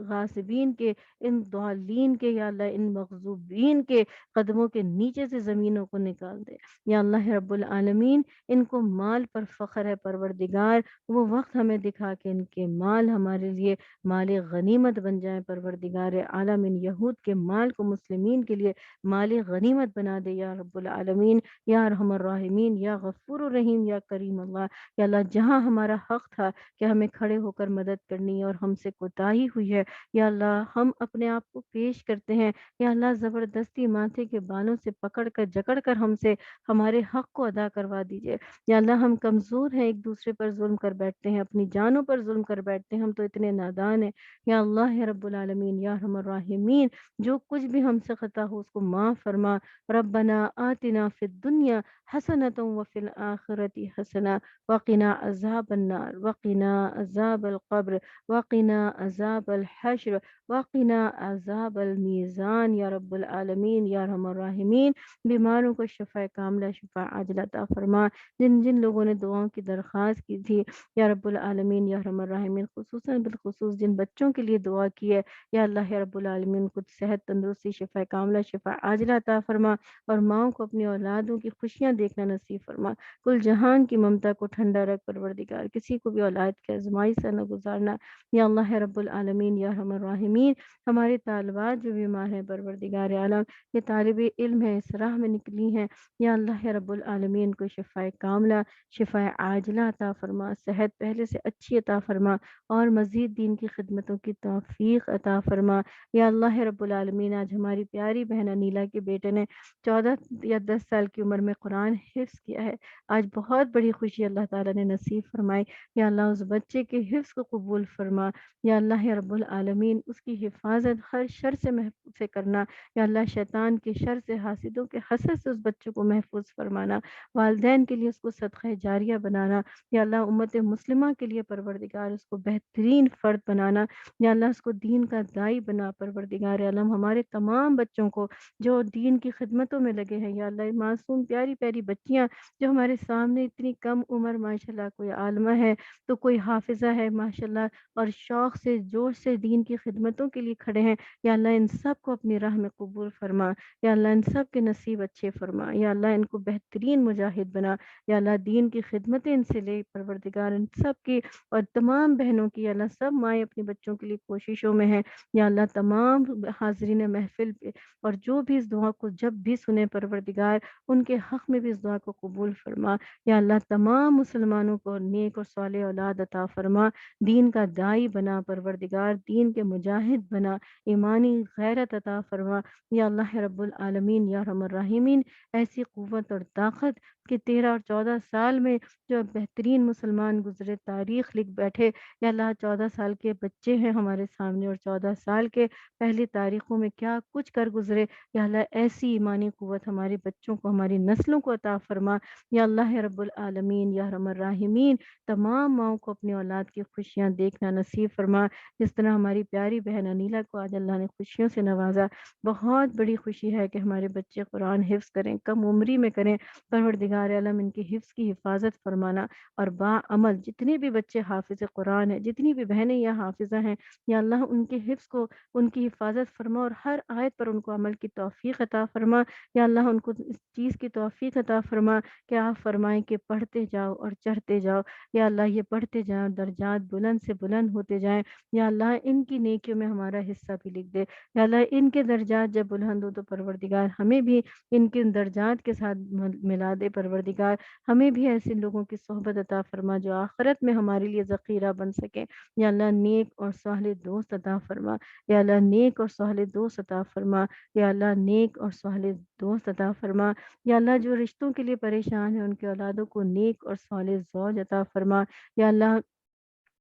غاصبین کے ان ضالین کے یا اللہ ان مغضوبین کے قدموں کے نیچے سے زمینوں کو نکال دے. یا اللہ رب العالمین ان کو مال پر فخر ہے پروردگار. وہ وقت ہمیں دکھا کہ ان کے مال ہمارے لیے مال غنیمت بن جائیں پروردگار عالم. ان یہود کے مال کو مسلمین کے لیے مال غنیمت بنا دے یا رب العالمین یا ارحم الراحمین یا غفور الرحیم یا کریم اللہ. یا اللہ جہاں ہمارا حق تھا کہ ہمیں کھڑے ہو کر مدد کرنی ہے اور ہم سے کوتاہی ہوئی ہے یا اللہ ہم اپنے آپ کو پیش کرتے ہیں. یا اللہ زبردستی ماتھے کے بالوں سے پکڑ کر جکڑ کر ہم سے ہمارے حق کو ادا کروا دیجئے. یا اللہ ہم کمزور ہیں ایک دوسرے پر ظلم کر بیٹھتے ہیں اپنی جانوں پر ظلم کر بیٹھتے ہیں. ہم تو اتنے نادان ہیں. یا اللہ رب العالمین یا ارحم الراحمین جو کچھ بھی ہم سے خطا ہو اس کو معاف فرما. ربنا آتنا فی الدنیا حسنۃ وفی الآخرۃ حسنہ وقنا عذاب النار وقنا عذاب القبر وقنا عذاب الحشر وقنا عذاب المیزان یا رب العالمین یا ارحم الراحمین. بیماروں کو شفا کاملہ شفا عاجلہ عطا فرما. جن جن لوگوں نے دعاؤں کی درخواست کی تھی یا رب العالمین یا ارحم الراحمین خصوصاً بالخصوص جن بچوں کے لیے دعا کی ہے یا اللہ یا رب العالمین خود صحت تندرستی شفا کاملہ شفا عاجلہ عطا فرما اور ماؤں کو اپنی اولادوں کی خوشیاں دیکھنا نصیب فرما. کل جہان کی ممتا کو ٹھنڈا رکھ پروردگار. کسی کو بھی اولاد کے آزمائی سے نہ گزارنا یا اللہ رب العالمین یا ارحم الراحمین. ہمارے طالبات جو بیمار ہیں پروردگار عالم یہ طالب علم ہے اس راہ میں نکلی ہیں یا اللہ رب العالمین کو شفا کاملہ شفا عاجلہ عطا فرما. صحت پہلے سے اچھی عطا فرما اور مزید دین کی خدمتوں کی توفیق عطا فرما. یا اللہ رب العالمین آج ہماری پیاری بہن انیلا کے بیٹے نے 14 یا 10 سال کی عمر میں قرآن حفظ کیا ہے. آج بہت بڑی خوشی اللہ تعالیٰ نے نصیب فرمائی. یا اللہ اس بچے کے حفظ کو قبول فرما. یا اللہ رب العالمین اس کی حفاظت ہر شر سے کرنا، یا اللہ شیطان کے شر سے، حاسدوں کے حسد سے اس بچوں کو محفوظ فرمانا، والدین کے لیے اس کو صدقہ جاریہ بنانا، یا اللہ امت مسلمہ کے لیے پروردگار اس کو بہترین فرد بنانا، یا اللہ اس کو دین کا داعی بنا پروردگار عالم، ہمارے تمام بچوں کو جو دین کی خدمتوں میں لگے ہیں، یا اللہ معصوم پیاری پیاری بچیاں جو ہمارے سامنے اتنی کم عمر ماشاءاللہ، کوئی عالمہ ہے تو کوئی حافظہ ہے ماشاءاللہ، اور شوق سے جوش سے دین کی خدمتوں کے لیے کھڑے ہیں، یا اللہ ان سب کو اپنی راہ میں قبول فرما، یا اللہ ان سب کے نصیب اچھے فرما، یا اللہ ان کو بہترین مجاہد بنا، یا اللہ دین کی خدمتیں ان سے لے پروردگار ان سب کی، اور تمام بہنوں کی، یا اللہ سب مائیں اپنے بچوں کے لیے کوششوں میں ہیں، یا اللہ تمام حاضرین محفل پہ اور جو بھی اس دعا کو جب بھی سنے پروردگار ان کے حق میں بھی اس دعا کو قبول فرما، یا اللہ تمام مسلمانوں کو نیک اور صالح اولاد عطا فرما، دین کا داعی بنا پروردگار، دین کے مجاہد بنا، ایمانی غیرت عطا فرما، یا اللہ رب العالمین یا ارحم الراحمین، ایسی قوت اور طاقت کہ 13 اور 14 سال میں جو بہترین مسلمان گزرے تاریخ لکھ بیٹھے، یا اللہ 14 سال کے بچے ہیں ہمارے سامنے اور 14 سال کے پہلی تاریخوں میں کیا کچھ کر گزرے، یا اللہ ایسی ایمانی قوت ہمارے بچوں کو، ہماری نسلوں کو عطا فرما، یا اللہ رب العالمین یا ارحم الراحمین، تمام ماؤں کو اپنی اولاد کی خوشیاں دیکھنا نصیب فرما، جس طرح ہماری پیاری بہن انیلا کو آج اللہ نے خوشیوں سے نوازا، بہت بڑی خوشی ہے کہ ہمارے بچے قرآن حفظ کریں، کم عمری میں کریں، پروردگار عالم ان کے حفظ کی حفاظت فرمانا، اور با عمل جتنے بھی بچے حافظ قرآن ہیں، جتنی بھی بہنیں یا حافظہ ہیں، یا اللہ ان کے حفظ کو، ان کی حفاظت فرما، اور ہر آیت پر ان کو عمل کی توفیق عطا فرما، یا اللہ ان کو اس چیز کی توفیق عطا فرما کہ آپ فرمائیں کہ پڑھتے جاؤ اور چڑھتے جاؤ، یا اللہ یہ پڑھتے جاؤ، درجات بلند سے بلند ہوتے جائیں، یا اللہ ان کی نیکیوں میں ہمارا حصہ بھی لکھ دے، یا اللہ ان کے درجات جب بلند ہو تو پروردگار ہمیں بھی ان کے درجات کے ساتھ ملا دے، پروردگار ہمیں بھی ایسے لوگوں کی صحبت عطا فرما جو آخرت میں ہمارے لیے ذخیرہ بن سکے، یا اللہ نیک اور صالح دوست عطا فرما، یا اللہ نیک اور صالح دوست عطا فرما، یا اللہ نیک اور صالح دوست عطا فرما، یا اللہ جو رشتوں کے لیے پریشان ہیں ان کے اولادوں کو نیک اور صالح زوج عطا فرما، یا اللہ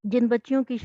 جن بچوں کی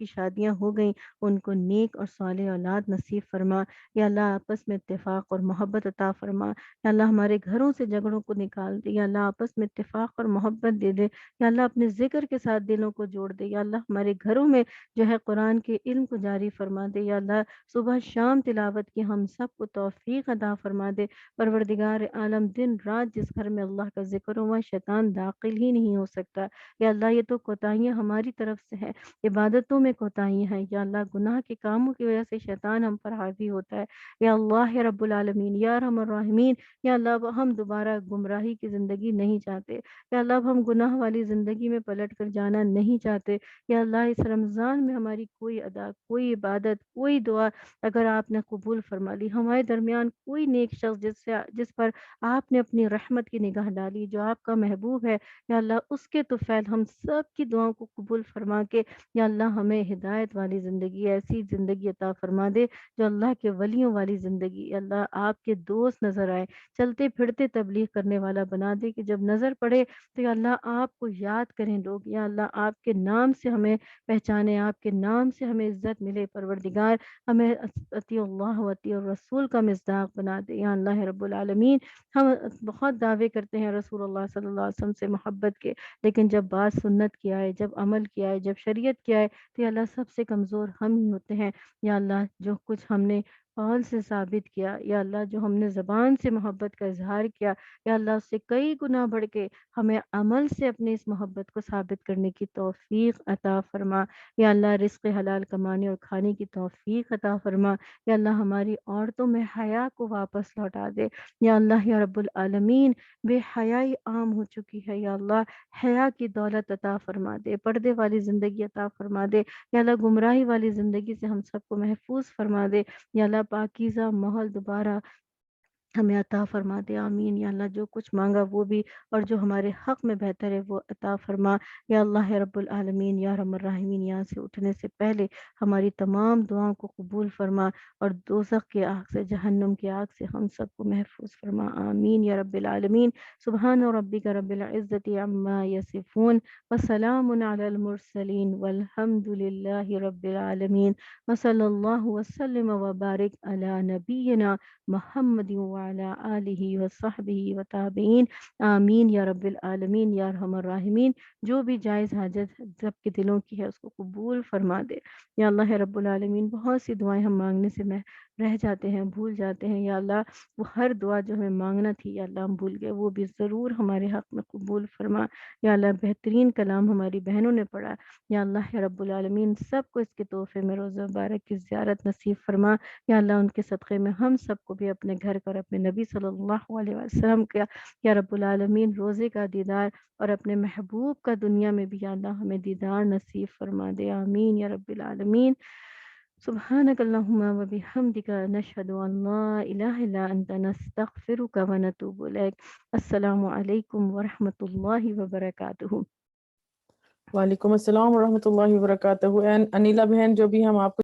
شادیاں ہو گئیں ان کو نیک اور صالح اولاد نصیب فرما، یا اللہ آپس میں اتفاق اور محبت عطا فرما، یا اللہ ہمارے گھروں سے جھگڑوں کو نکال دے، یا اللہ آپس میں اتفاق اور محبت دے دے، یا اللہ اپنے ذکر کے ساتھ دلوں کو جوڑ دے، یا اللہ ہمارے گھروں میں جو ہے قرآن کے علم کو جاری فرما دے، یا اللہ صبح شام تلاوت کی ہم سب کو توفیق عطا فرما دے، پروردگار عالم دن رات جس گھر میں اللہ کا ذکر ہو وہاں شیطان داخل ہی نہیں ہو سکتا، یا اللہ یہ تو کوتاہیاں ہماری طرف سے ہے، عبادتوں میں کوتاہیاں ہیں، یا اللہ گناہ کے کاموں کی وجہ سے شیطان ہم پر حاوی ہوتا ہے، یا اللہ رب العالمین یا ارحم الراحمین، یا اللہ اب ہم دوبارہ گمراہی کی زندگی نہیں چاہتے، یا اللہ اب ہم گناہ والی زندگی میں پلٹ کر جانا نہیں چاہتے، یا اللہ اس رمضان میں ہماری کوئی ادا، کوئی عبادت، کوئی دعا اگر آپ نے قبول فرما لی، ہمارے درمیان کوئی نیک شخص جس پر آپ نے اپنی رحمت کی نگاہ ڈالی، جو آپ کا محبوب ہے، یا اللہ اس کے طفیل ہم سب کی دعاؤں کو قبول فرما کے، یا اللہ ہمیں ہدایت والی زندگی، ایسی زندگی عطا فرما دے جو اللہ کے ولیوں والی زندگی، یا اللہ آپ کے دوست نظر آئے، چلتے پھرتے تبلیغ کرنے والا بنا دے کہ جب نظر پڑے تو یا اللہ آپ کو یاد کریں لوگ، یا اللہ آپ کے نام سے ہمیں پہچانے، آپ کے نام سے ہمیں عزت ملے، پروردگار ہمیں اطیع اللہ و اطیع الرسول کا مصداق بنا دے، یا اللہ رب العالمین ہم بہت دعوے کرتے ہیں رسول اللہ صلی اللہ علیہ وسلم سے محبت کے، لیکن جب بات سنت کی آئے، جب عمل کی آئے، جب شریعت کی آئے تو یا اللہ سب سے کمزور ہم ہی ہوتے ہیں، یا اللہ جو کچھ ہم نے قول سے ثابت کیا، یا اللہ جو ہم نے زبان سے محبت کا اظہار کیا، یا اللہ اس سے کئی گنا بڑھ کے ہمیں عمل سے اپنی اس محبت کو ثابت کرنے کی توفیق عطا فرما، یا اللہ رزق حلال کمانے اور کھانے کی توفیق عطا فرما، یا اللہ ہماری عورتوں میں حیا کو واپس لوٹا دے، یا اللہ یا رب العالمین بے حیائی عام ہو چکی ہے، یا اللہ حیا کی دولت عطا فرما دے، پردے والی زندگی عطا فرما دے، یا اللہ گمراہی والی زندگی سے ہم سب کو محفوظ فرما دے، یا اللہ پاکیزہ ماحول دوبارہ ہمیں عطا فرما دے، آمین یا اللہ۔ جو کچھ مانگا وہ بھی اور جو ہمارے حق میں بہتر ہے وہ عطا فرما یا اللہ رب العالمین یا ارحم الراحمین۔ یہاں سے اٹھنے سے پہلے ہماری تمام دعاؤں کو قبول فرما اور دوزخ کی آگ سے، جہنم کی آگ سے ہم سب کو محفوظ فرما، آمین یا رب العالمین۔ سبحان ربک رب العزت عما یصفون وسلام علی المرسلین والحمد للہ رب العالمین، وصلی اللہ وسلم وبارک علی نبینا محمد وعلی آلہ وصحبہ وتابعین، آمین یا رب العالمین یا ارحم الراحمین۔ جو بھی جائز حاجت سب کے دلوں کی ہے اس کو قبول فرما دے یا اللہ رب العالمین۔ بہت سی دعائیں ہم مانگنے سے رہ جاتے ہیں، بھول جاتے ہیں یا اللہ، وہ ہر دعا جو ہمیں مانگنا تھی یا اللہ ہم بھول گئے، وہ بھی ضرور ہمارے حق میں قبول فرما یا اللہ۔ بہترین کلام ہماری بہنوں نے پڑھا یا اللہ رب العالمین، سب کو اس کے تحفے میں روزہ مبارک کی زیارت نصیب فرما یا اللہ۔ ان کے صدقے میں ہم سب کو بھی اپنے گھر کا اور اپنے نبی صلی اللہ علیہ وسلم کا یا رب العالمین روزے کا دیدار اور اپنے محبوب کا دنیا میں بھی یا اللہ ہمیں دیدار نصیب فرما دے، آمین یا رب العالمین۔ سبحانک اللہم و بحمدک، نشہد ان لا الہ الا انت، نستغفرک و نتوب الیک۔ السلام علیکم ورحمۃ اللہ وبرکاتہ۔ وعلیکم السلام ورحمۃ اللہ وبرکاتہ۔ انیلا بہن، جو بھی ہم آپ کو